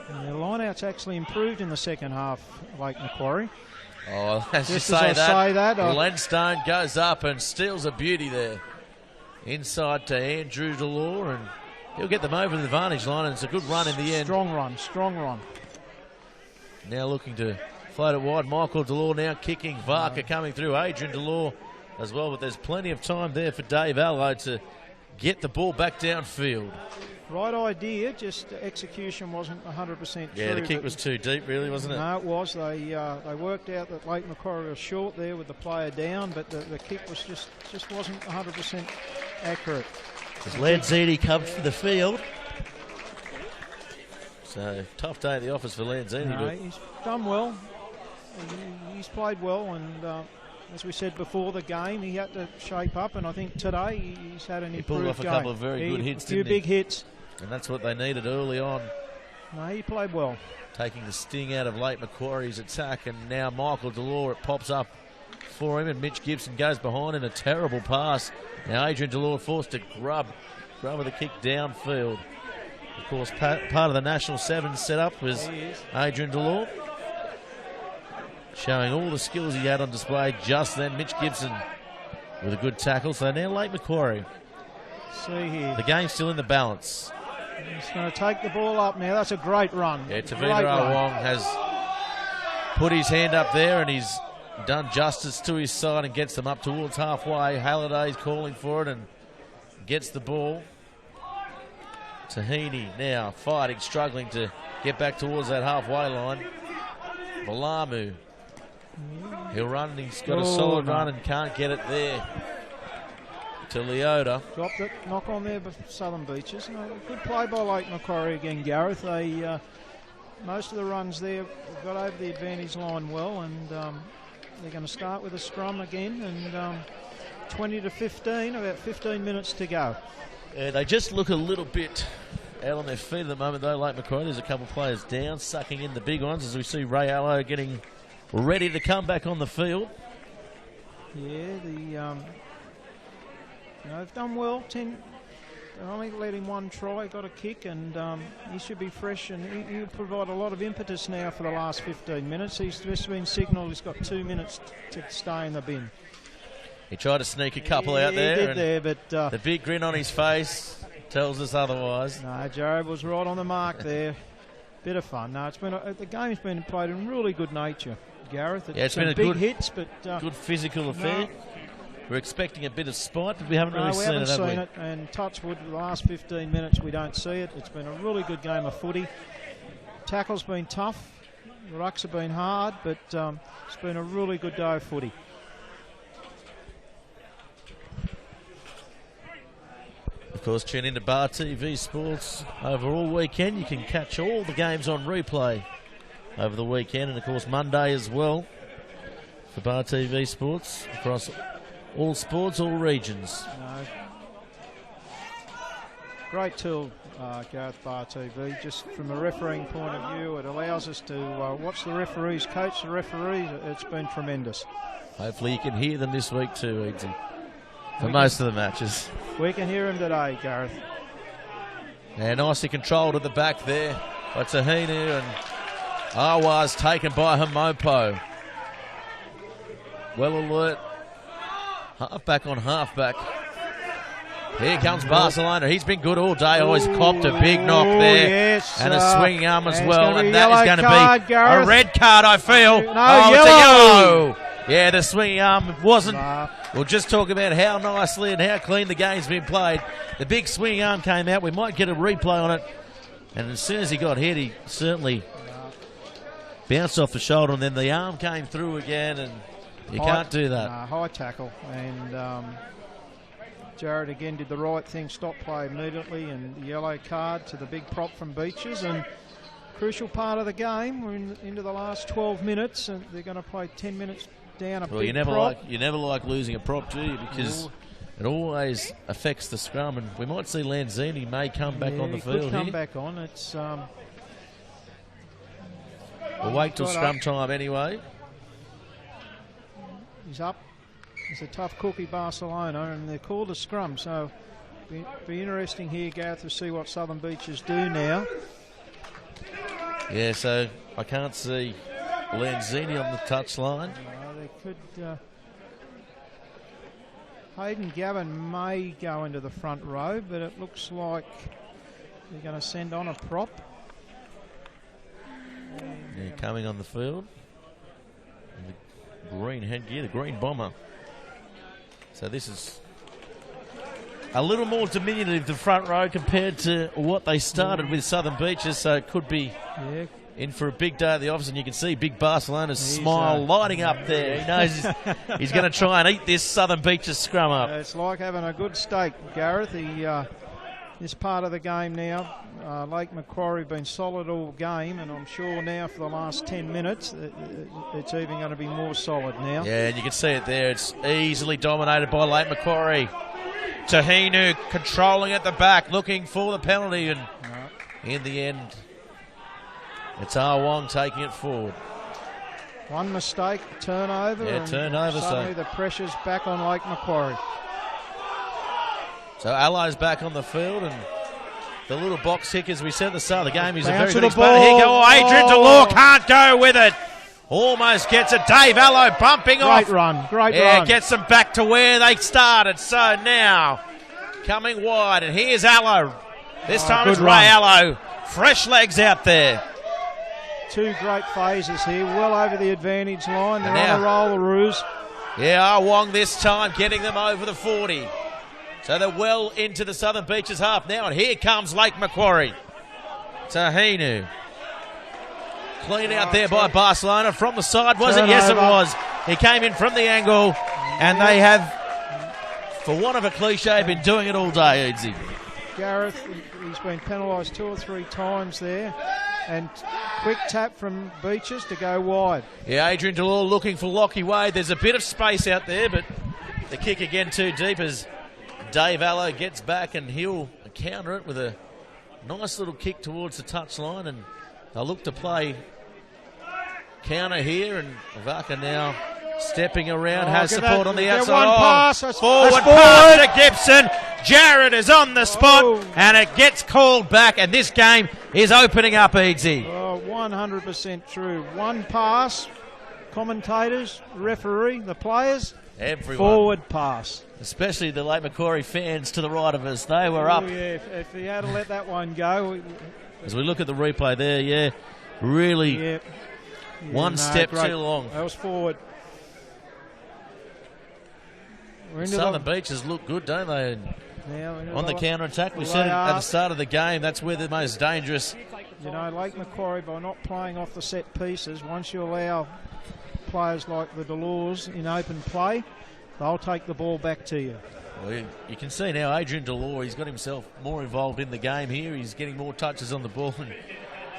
And the line-outs actually improved in the second half, Lake Macquarie.
Oh, as you say that,
Len
Stone goes up and steals a beauty there. Inside to Andrew Delore, and he'll get them over the advantage line, and it's a good run in the end.
Strong run.
now looking to float it wide. Michael Delore now kicking. Varka coming through. Adrian Delore as well, but there's plenty of time there for Dave Allo to get the ball back downfield.
Right idea, just execution wasn't 100% true.
Yeah, the kick was too deep, really, wasn't it?
No, it was. They worked out that Lake Macquarie was short there with the player down, but the kick was just wasn't 100% accurate.
As Lanzini comes for the field. So, tough day at the office for Lanzini.
No, he's done well. He's played well, and as we said before the game, he had to shape up, and I think today he's had an improved game. He
pulled off a couple of very good hits,
a few big hits.
And that's what they needed early on.
No, he played well.
Taking the sting out of Lake Macquarie's attack, and now Michael Delore, it pops up for him, and Mitch Gibson goes behind in a terrible pass. Now Adrian Delore forced to grub with a kick downfield. Of course, part of the National Sevens setup was Adrian Delore, showing all the skills he had on display just then. Mitch Gibson with a good tackle. So now Lake Macquarie.
See here.
The game's still in the balance.
He's going to take the ball up now. That's a great run.
Yeah, Tavita Wong has put his hand up there, and he's done justice to his side and gets them up towards halfway. Halliday's calling for it and gets the ball. Tahini now fighting, struggling to get back towards that halfway line. Valamu. He'll run, he's got a solid run and can't get it there. To Leota.
Dropped it, knock on there by Southern Beaches. No, good play by Lake Macquarie again, Gareth. They most of the runs there got over the advantage line well, and they're going to start with a scrum again, and 20 to 15, about 15 minutes to go.
Yeah, they just look a little bit out on their feet at the moment, though, Lake Macquarie. There's a couple of players down, sucking in the big ones, as we see Ray Allo getting ready to come back on the field.
Yeah, they've done well. They only let him one try, got a kick, and he should be fresh, and he'll provide a lot of impetus now for the last 15 minutes. He's just been signalled he's got 2 minutes to stay in the bin.
He tried to sneak a couple out there.
He did there, but
the big grin on his face tells us otherwise.
No, Jared was right on the mark there. Bit of fun. No, the game's been played in really good nature, Gareth.
It's been a
big
good
hits, but
good physical affair. No. We're expecting a bit of spite, but we haven't really seen it, have we?
And touchwood, the last 15 minutes we don't see it. It's been a really good game of footy. Tackle's been tough, the rucks have been hard, but it's been a really good day of footy.
Of course, tune into Bar TV Sports over all weekend. You can catch all the games on replay over the weekend, and of course Monday as well for Bar TV Sports across all sports, all regions.
Great tool, Gareth, Bar TV. Just from a refereeing point of view, it allows us to watch the referees, coach the referees. It's been tremendous.
Hopefully you can hear them this week too, Edsy, for most of the matches.
We can hear them today, Gareth.
Yeah, nicely controlled at the back there by Tahinu, and Awa's taken by Hamopo. Well alert. Halfback on halfback. Here comes Barcelona. He's been good all day. Always copped a big knock there.
Yes,
and a swinging arm as well. And that is going to be
Gareth.
a red card, I feel.
No,
it's a yellow. Yeah, the swinging arm wasn't. We'll just talk about how nicely and how clean the game's been played. The big swinging arm came out. We might get a replay on it. And as soon as he got hit, he certainly bounced off the shoulder. And then the arm came through again. And you can't do that.
High tackle. And Jared again did the right thing. Stopped play immediately. And the yellow card to the big prop from Beaches. And crucial part of the game. We're into the last 12 minutes. And they're going to play 10 minutes down a big prop.
You never like losing a prop, do you? Because it always affects the scrum, and we might see Lanzini may come back on the field
could come
here.
back on. It's
we'll wait till scrum time anyway.
He's up. It's a tough cookie, Barcelona, and they're called a scrum, so be interesting here, Gareth, to see what Southern Beaches do now.
Yeah, so I can't see Lanzini on the touchline.
They could. Hayden Gavin may go into the front row, but it looks like they're going to send on a prop.
Yeah, coming on the field. In the green headgear, the green bomber. So this is a little more diminutive, the front row, compared to what they started with Southern Beaches. So it could be in for a big day at the office, and you can see big Barcelona's smile lighting up there. He knows he's going to try and eat this Southern Beaches scrum up.
It's like having a good steak, Gareth. This part of the game now, Lake Macquarie been solid all game, and I'm sure now for the last 10 minutes it's even going to be more solid now.
Yeah, and you can see it there. It's easily dominated by Lake Macquarie. Tahinu controlling at the back, looking for the penalty, and in the end, it's Ah Wong taking it forward.
One mistake, turnover.
Yeah, turnover.
Suddenly the pressure's back on Lake Macquarie.
So Allo's back on the field, and the little box kick, as we said at the start of the game, he's a very
Bounce to
good
the ball.
Here go Adrian Delore, can't go with it. Almost gets it. Dave Allo bumping off.
Great run.
Yeah, gets them back to where they started. So now coming wide, and here's Allo. This time it's Ray Allo. Fresh legs out there.
Two great phases here, well over the advantage line. They're on a roll, the Roos.
Yeah, Ah Wong this time getting them over the 40. So they're well into the Southern Beaches half now, and here comes Lake Macquarie. Tahinu. Clean out there by Barcelona from the side, was it? Yes, it was. He came in from the angle, and they have, for want of a cliche, been doing it all day, Edsy.
Gareth, he's been penalised 2 or 3 times there, and quick tap from Beaches to go wide.
Yeah, Adrian Delore looking for Lockie Wade. There's a bit of space out there, but the kick again too deep as Dave Allo gets back, and he'll counter it with a nice little kick towards the touchline, and they'll look to play counter here, and Vaka now stepping around, has support on the outside.
One pass,
forward pass to Gibson. Jared is on the spot, and it gets called back, and this game is opening up easy.
100% true. One pass, commentators, referee, the players,
everyone.
Forward pass.
Especially the Lake Macquarie fans to the right of us. They were up.
Yeah, if he had to let that one go.
As we look at the replay there, really one step too long.
That was forward.
Southern Beaches look good, don't they? On the counter-attack, we said at the start of the game, that's where they're most dangerous.
You know, Lake Macquarie, by not playing off the set pieces, once you allow players like the Delores in open play, they'll take the ball back to you.
Well, you can see now Adrian Delore, he's got himself more involved in the game here. He's getting more touches on the ball, and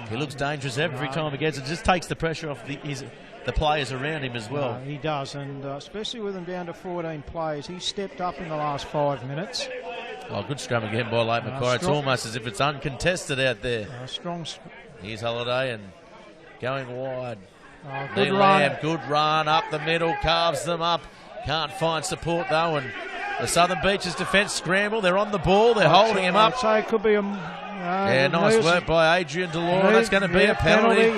he looks dangerous every time he gets it. Just takes the pressure off the players around him as well.
He does, and especially with them down to 14 players, he stepped up in the last 5 minutes.
Oh, good scrum again by Lake Macquarie. It's almost as if it's uncontested out there.
Strong.
Here's Holiday, and going wide.
Good run.
Good run up the middle, carves them up. Can't find support though, and the Southern Beaches defence scramble. They're on the ball. They're holding him up.
I'd say it could be a...
nice work by Adrian Delore. That's going to be a penalty.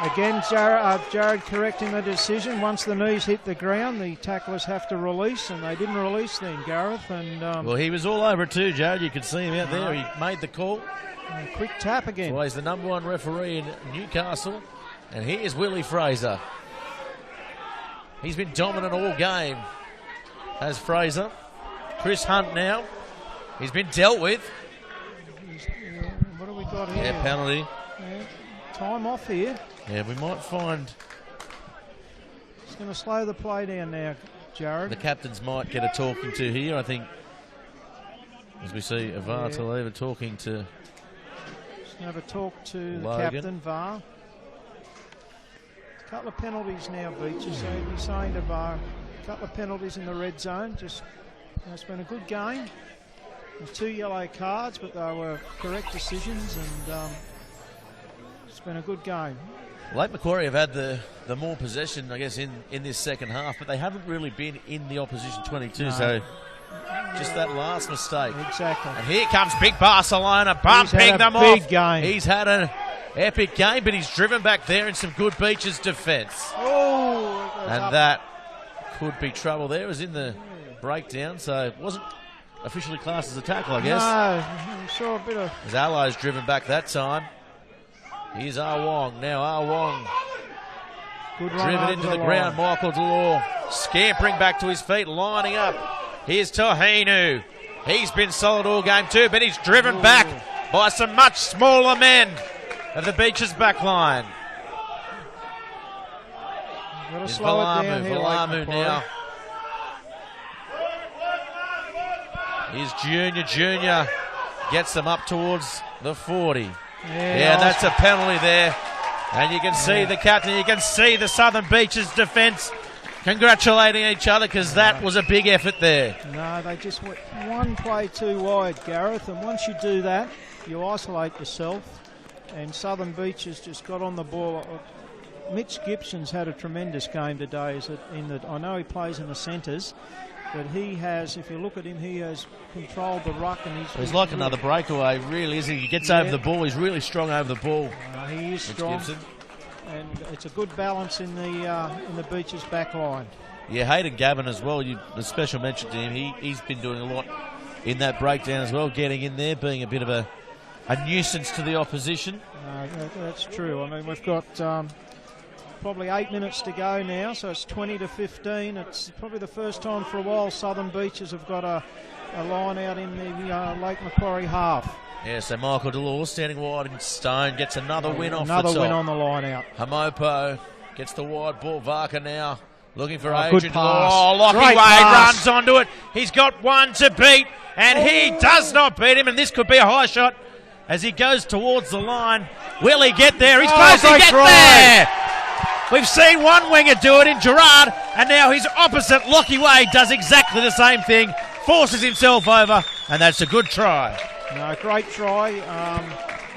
Again, Jared correcting the decision. Once the knees hit the ground, the tacklers have to release, and they didn't release then, Gareth. And
well, he was all over it too, Jared. You could see him out there. He made the call.
Quick tap again.
Well, he's the number 1 referee in Newcastle. And here's Willie Fraser. He's been dominant all game, has Fraser. Chris Hunt now. He's been dealt with.
What have we got here?
Yeah, penalty.
Time off here.
Yeah, we might find...
It's going to slow the play down now, Jared.
The captains might get a talking to here, I think. As we see Avar Taleva talking to...
Just going to have a talk to
Logan.
The captain, Var. A couple of penalties now, Beaches. So he'd be saying to Var, a couple of penalties in the red zone. It's been a good game. There's 2 yellow cards, but they were correct decisions, and it's been a good game.
Lake Macquarie have had the more possession, I guess, in this second half, but they haven't really been in the opposition 22, so just that last mistake.
Exactly.
And here comes big Barcelona, bumping them off.
Big game.
He's had an epic game, but he's driven back there in some good Beaches defence. And that could be trouble there. It was in the breakdown, so it wasn't officially classed as a tackle, I guess.
No, saw a bit of...
As Allo's driven back that time. Here's Ah Wong. Now Ah Wong
Good run
driven
over
into
the
the ground.
line.
Michael Delore scampering back to his feet, lining up. Here's Tahinu. He's been solid all game too, but he's driven back by some much smaller men of the Beaches back line.
Got to
Here's
slow it down here,
Valamu
Macquarie.
now. Here's Junior. Gets them up towards the 40. Yeah, that's a penalty there. And you can see the captain, you can see the Southern Beaches defence congratulating each other because that was a big effort there.
No, they just went one play too wide, Gareth, and once you do that, you isolate yourself, and Southern Beaches just got on the ball. Mitch Gibson's had a tremendous game today. I know he plays in the centres, but he has, if you look at him, he has controlled the ruck, and
he's like another breakaway, really, isn't he? He gets over the ball, he's really strong over the ball.
He is strong, and it's a good balance in the Beaches back line.
Yeah, Hayden Gavin as well, the special mention to him, he's been doing a lot in that breakdown as well, getting in there, being a bit of a nuisance to the opposition.
That's true. I mean, we've got probably 8 minutes to go now, so it's 20-15. It's probably the first time for a while Southern Beaches have got a line out in the Lake Macquarie half.
Yeah, so Michael Delore standing wide in stone, gets another win off the top.
Another win on the line out.
Hamopo gets the wide ball. Varka now looking for
good
Adrian.
pass.
Oh, Lockie
Great
Wade
pass.
runs onto it. He's got one to beat, and he does not beat him, and this could be a high shot as he goes towards the line. Will he get there? He's supposed to get there! We've seen one winger do it in Gerard, and now his opposite, Lockie Wade, does exactly the same thing, forces himself over, and that's a good try.
No, great try.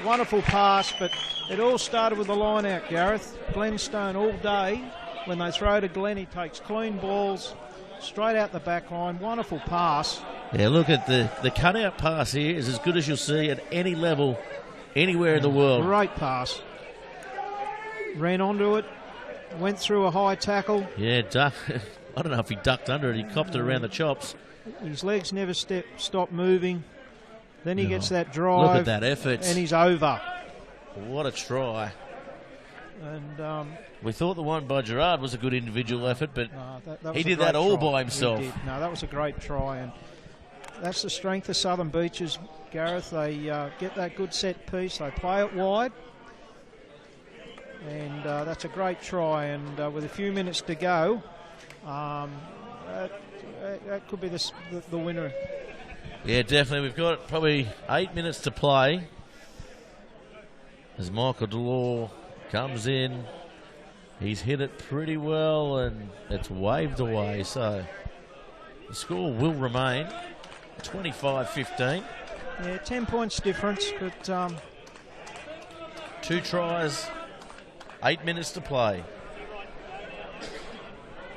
Wonderful pass, but it all started with the line out, Gareth. Glenn Stone all day, when they throw to Glenn, he takes clean balls straight out the back line. Wonderful pass.
Yeah, look at the cutout pass here is as good as you'll see at any level, anywhere in the world.
Great pass. Ran onto it, went through a high tackle.
Yeah, I don't know if he ducked under it. He copped it around the chops.
His legs never stopped moving. Then he gets that drive.
Look at that effort.
And he's over.
What a try.
And
we thought the one by Gerard was a good individual effort, but
that
he
was
did
a
that
great
all
try.
by himself.
He did. No, that was a great try, and that's the strength of Southern Beaches, Gareth. They get that good set piece. They play it wide, and that's a great try. And with a few minutes to go, that could be the winner.
Yeah, definitely. We've got probably 8 minutes to play as Michael Delore comes in. He's hit it pretty well, and it's waved away. So the score will remain 25-15.
Yeah, 10 points difference, but
2 tries, 8 minutes to play.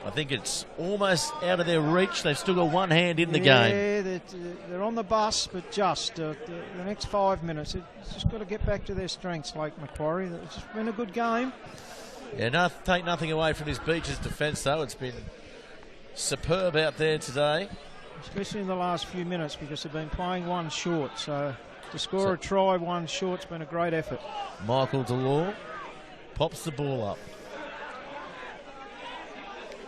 I think it's almost out of their reach. They've still got one hand in the game.
Yeah, they're on the bus, but just the next 5 minutes, it's just got to get back to their strengths, like Macquarie. It's been a good game.
Yeah, take nothing away from his Beaches defence, though. It's been superb out there today.
Especially in the last few minutes, because they've been playing one short. So to score a try, one short's been a great effort.
Michael Delore pops the ball up.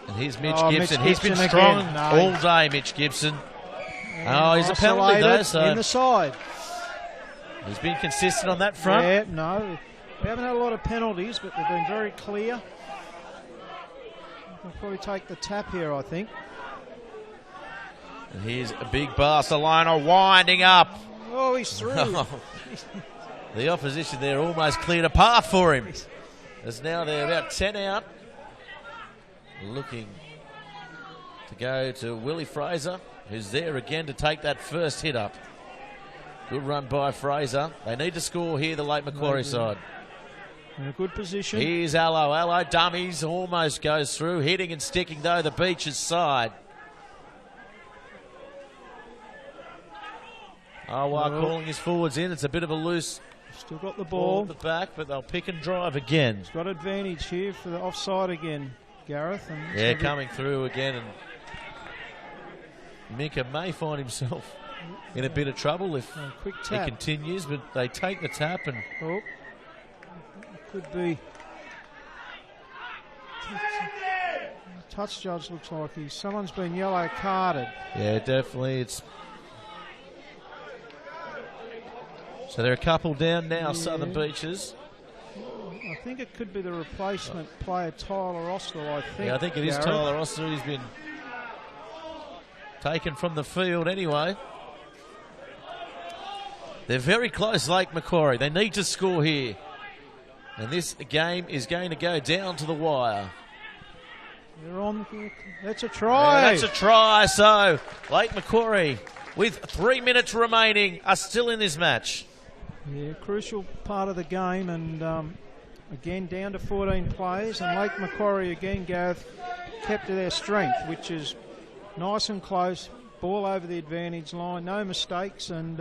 And here's Mitch Gibson. He's been strong all day, Mitch Gibson. And he's a penalty, though. So
in the side.
He's been consistent on that front.
Yeah, no. We haven't had a lot of penalties, but they've been very clear. We'll probably take the tap here, I think.
And here's a big Barcelona winding up.
Oh, he's through.
The opposition there almost cleared a path for him. As now they're about 10 out. Looking to go to Willie Fraser, who's there again to take that first hit up. Good run by Fraser. They need to score here, the Lake Macquarie side.
In a good position.
Here's Allo. Allo dummies, almost goes through. Hitting and sticking, though, the Beaches side. Awa calling his forwards in. It's a bit of a loose
Still got the ball
at the back, but they'll pick and drive again.
He's got advantage here for the offside again, Gareth. And
yeah, coming through again. And Mika may find himself in a bit of trouble if
quick
he
tap.
continues, but they take the tap and
Could be. Touch judge looks like someone's been yellow carded.
Yeah, definitely. So they're a couple down now, Southern Beaches.
I think it could be the replacement player, Tyler Oster, I think.
Yeah, I think it is Tyler Oster. He's been taken from the field anyway. They're very close, Lake Macquarie. They need to score here. And this game is going to go down to the wire.
They're on. That's a try.
Yeah, that's a try. So Lake Macquarie, with 3 minutes remaining, are still in this match.
Yeah, crucial part of the game, and again down to 14 players, and Lake Macquarie again, Gareth, kept to their strength, which is nice and close, ball over the advantage line, no mistakes, and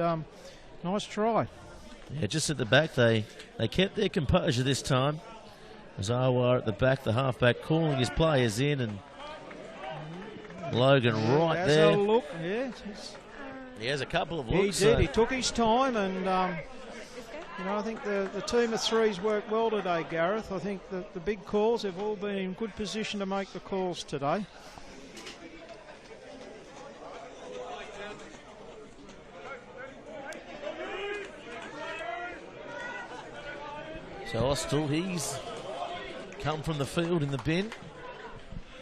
nice try.
Yeah, just at the back, they kept their composure this time. As Awar at the back, the halfback, calling his players in, and Logan right there.
A look, yeah.
He has a couple of looks.
He did. He took his time, and you know, I think the team of threes worked well today, Gareth. I think the big calls have all been in good position to make the calls today.
So Austell, he's come from the field in the bin.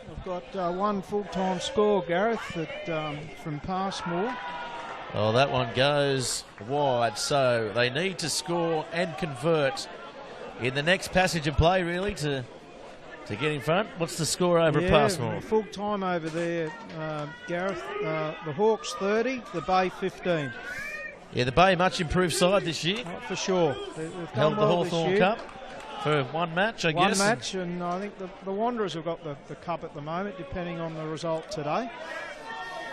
I've got one full-time score, Gareth, from Passmore.
Oh, that one goes wide, so they need to score and convert in the next passage of play, really, to get in front. What's the score over at Passmore?
Full time over there, Gareth. The Hawks 30, the Bay 15.
Yeah, the Bay much improved side this year.
For sure. They've
held the
well
Hawthorn Cup for one match, I guess.
One match, and I think the Wanderers have got the cup at the moment, depending on the result today.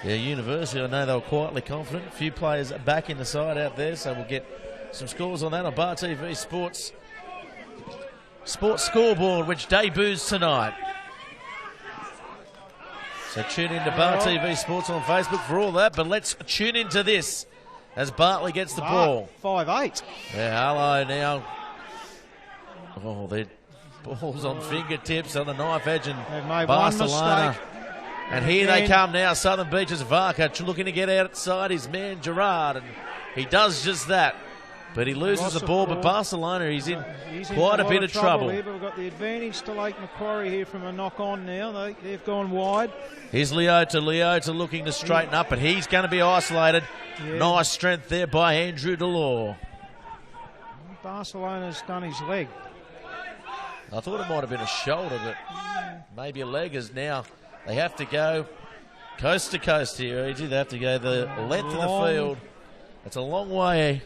Yeah, University, I know they were quietly confident. A few players back in the side out there, so we'll get some scores on that on Bar TV Sports Scoreboard, which debuts tonight. So tune in to Bar TV Sports on Facebook for all that, but let's tune into this as Bartley gets the ball.
5-8.
Yeah, hello now. Oh, their ball's on fingertips on the knife edge, and
they've made
Barcelona.
One mistake.
And here they come now, Southern Beaches. Varka looking to get outside his man Gerard, and he does just that. But he loses the ball, but Barcelona, he's in quite a bit of trouble.
Here, but we've got the advantage to Lake Macquarie here from a knock-on now. They've gone wide.
Here's Leota looking to straighten up, but he's going to be isolated. Yeah. Nice strength there by Andrew Delore.
Barcelona's done his leg.
I thought it might have been a shoulder, but maybe a leg is now. They have to go coast to coast here, AG. They have to go the length of the field. It's a long way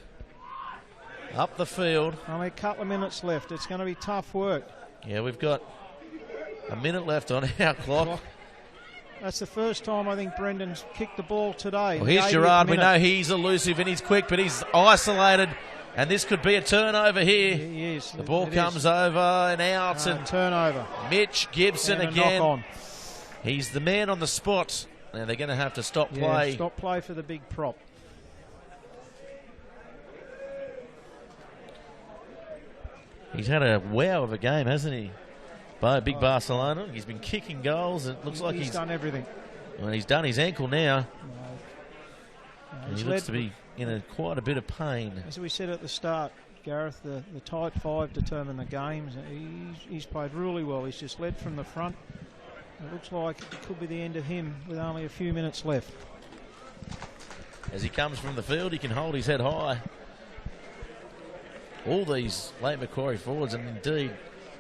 up the field.
Only a couple of minutes left. It's going to be tough work.
Yeah, we've got a minute left on our clock.
That's the first time I think Brendan's kicked the ball today.
Well, here's Gerard. We know he's elusive and he's quick, but he's isolated. And this could be a turnover here.
He is.
The ball comes over and out. And
turnover.
Mitch Gibson
and
again.
Knock on.
He's the man on the spot. Now they're going to have to stop play.
Stop play for the big prop.
He's had a wow of a game, hasn't he? Big Barcelona. He's been kicking goals. It looks like he's
done everything.
Well, he's done his ankle now. He looks to be in quite a bit of pain.
As we said at the start, Gareth, the tight five determine the games. He's played really well. He's just led from the front. It looks like it could be the end of him with only a few minutes left.
As he comes from the field, he can hold his head high. All these Lake Macquarie forwards, and indeed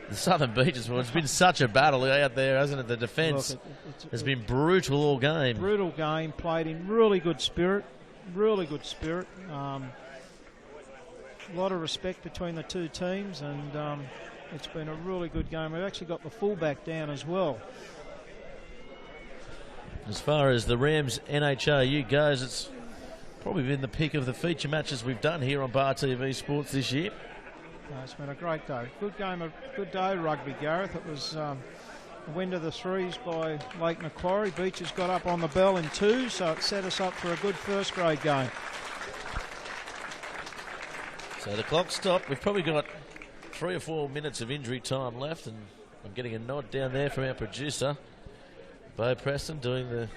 the Southern Beaches forwards, it's been such a battle out there, hasn't it? The defence has been brutal all game.
Brutal game, played in really good spirit. Really good spirit. A lot of respect between the two teams, and it's been a really good game. We've actually got the fullback down as well.
As far as the Rams NHRU goes, it's probably been the pick of the feature matches we've done here on Bar TV Sports this year.
It's been a great day. Good game, a good day of rugby, Gareth. It was a win to the threes by Lake Macquarie. Beaches got up on the bell in 2, so it set us up for a good first grade game.
So the clock stopped. We've probably got 3 or 4 minutes of injury time left, and I'm getting a nod down there from our producer, Bo Preston, doing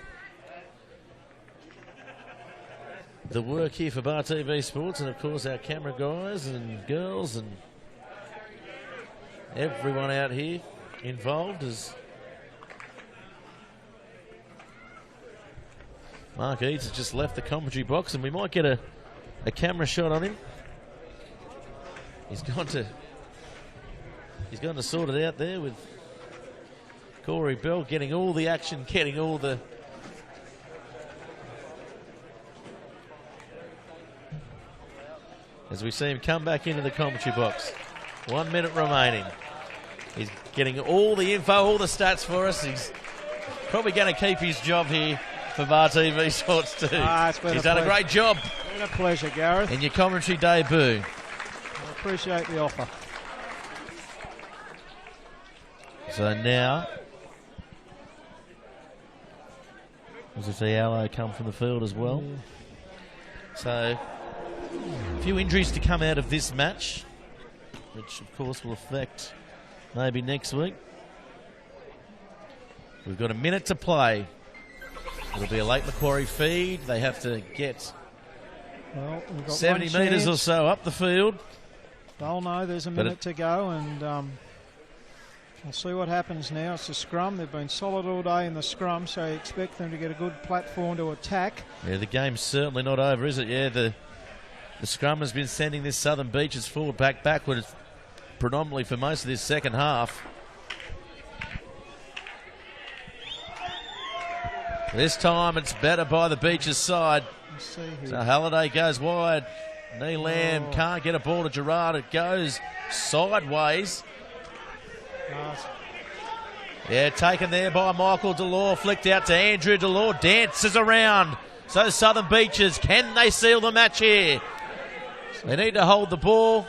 the work here for Bar TV Sports, and of course our camera guys and girls and everyone out here involved as Mark Eads has just left the commentary box, and we might get a camera shot on him. He's gone to sort it out there with Corey Bell getting all the action, getting all the as we see him come back into the commentary box. 1 minute remaining. He's getting all the info, all the stats for us. He's probably going to keep his job here for Bar TV Sports too. He's done a great job.
It's been a pleasure, Gareth.
In your commentary debut.
I appreciate the offer.
So now, as we see Allo come from the field as well. So, a few injuries to come out of this match, which of course will affect maybe next week. We've got a minute to play. It'll be a late Macquarie feed. They have to get 70 metres or so up the field.
They'll know there's a minute to go, and we'll see what happens now. It's a scrum. They've been solid all day in the scrum, so you expect them to get a good platform to attack.
Yeah, the game's certainly not over, is it? Yeah, the scrum has been sending this Southern Beaches forward, backwards, predominantly for most of this second half. This time it's better by the Beaches side. So Halliday goes wide. Neelam can't get a ball to Gerard. It goes sideways. Yeah, taken there by Michael Delore. Flicked out to Andrew Delore. Dances around. So Southern Beaches, can they seal the match here? They need to hold the ball.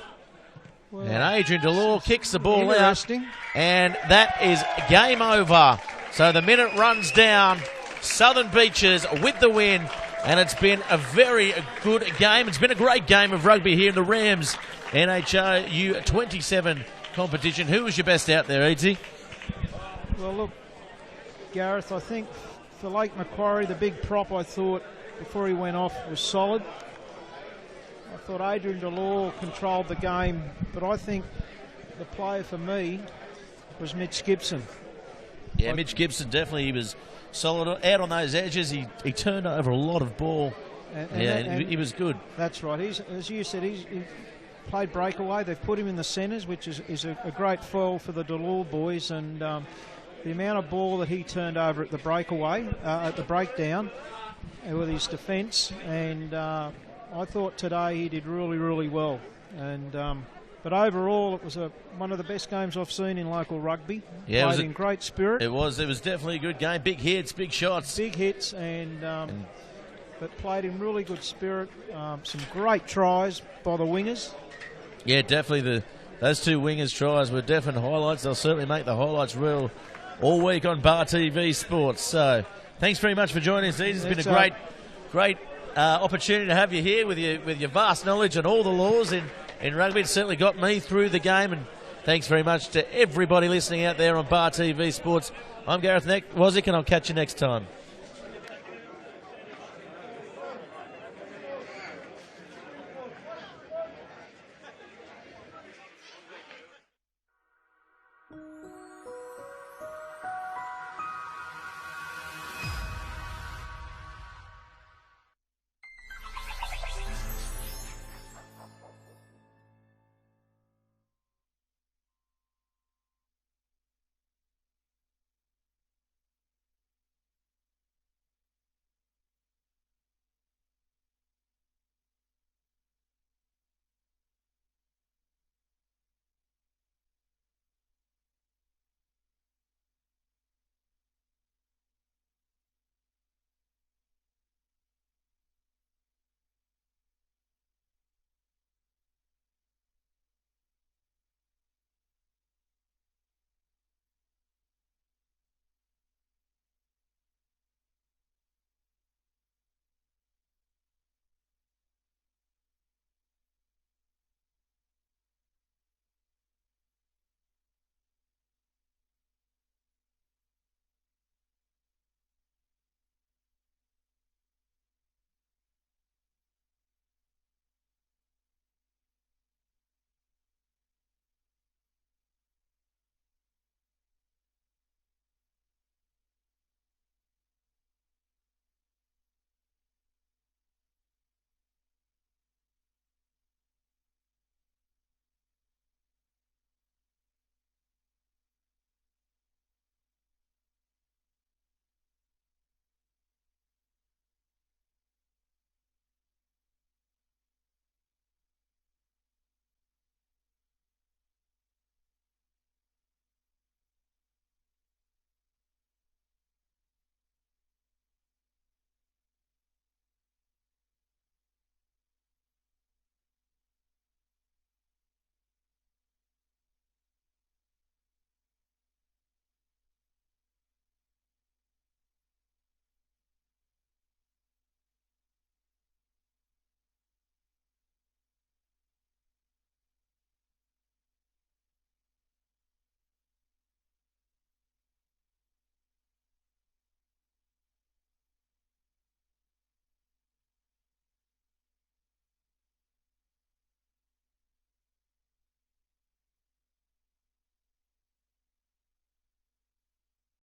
And Adrian Delore kicks the ball out. And that is game over. So the minute runs down. Southern Beaches with the win. And it's been a very good game. It's been a great game of rugby here in the RAMS NHRU 27 competition. Who was your best out there, Eadsy?
Well, look, Gareth, I think for Lake Macquarie, the big prop I thought before he went off was solid. I thought Adrian Delore controlled the game, but I think the player for me was Mitch Gibson.
Yeah, Mitch Gibson definitely, he was solid out on those edges. He turned over a lot of ball. He was good.
That's right. As you said, he played breakaway. They've put him in the centres, which is a great foil for the Delore boys. And the amount of ball that he turned over at the breakaway, at the breakdown, with his defence. And I thought today he did really, really well. And but overall, it was one of the best games I've seen in local rugby.
Yeah,
played in great spirit.
It was definitely a good game. Big hits, big shots.
Big hits, but played in really good spirit. Some great tries by the wingers.
Yeah, definitely those two wingers' tries were definite highlights. They'll certainly make the highlights reel all week on Bar TV Sports. So thanks very much for joining us. It's been a great opportunity to have you here with your vast knowledge and all the laws in rugby. It certainly got me through the game, and thanks very much to everybody listening out there on Bar TV Sports. I'm Gareth Wozik, and I'll catch you next time.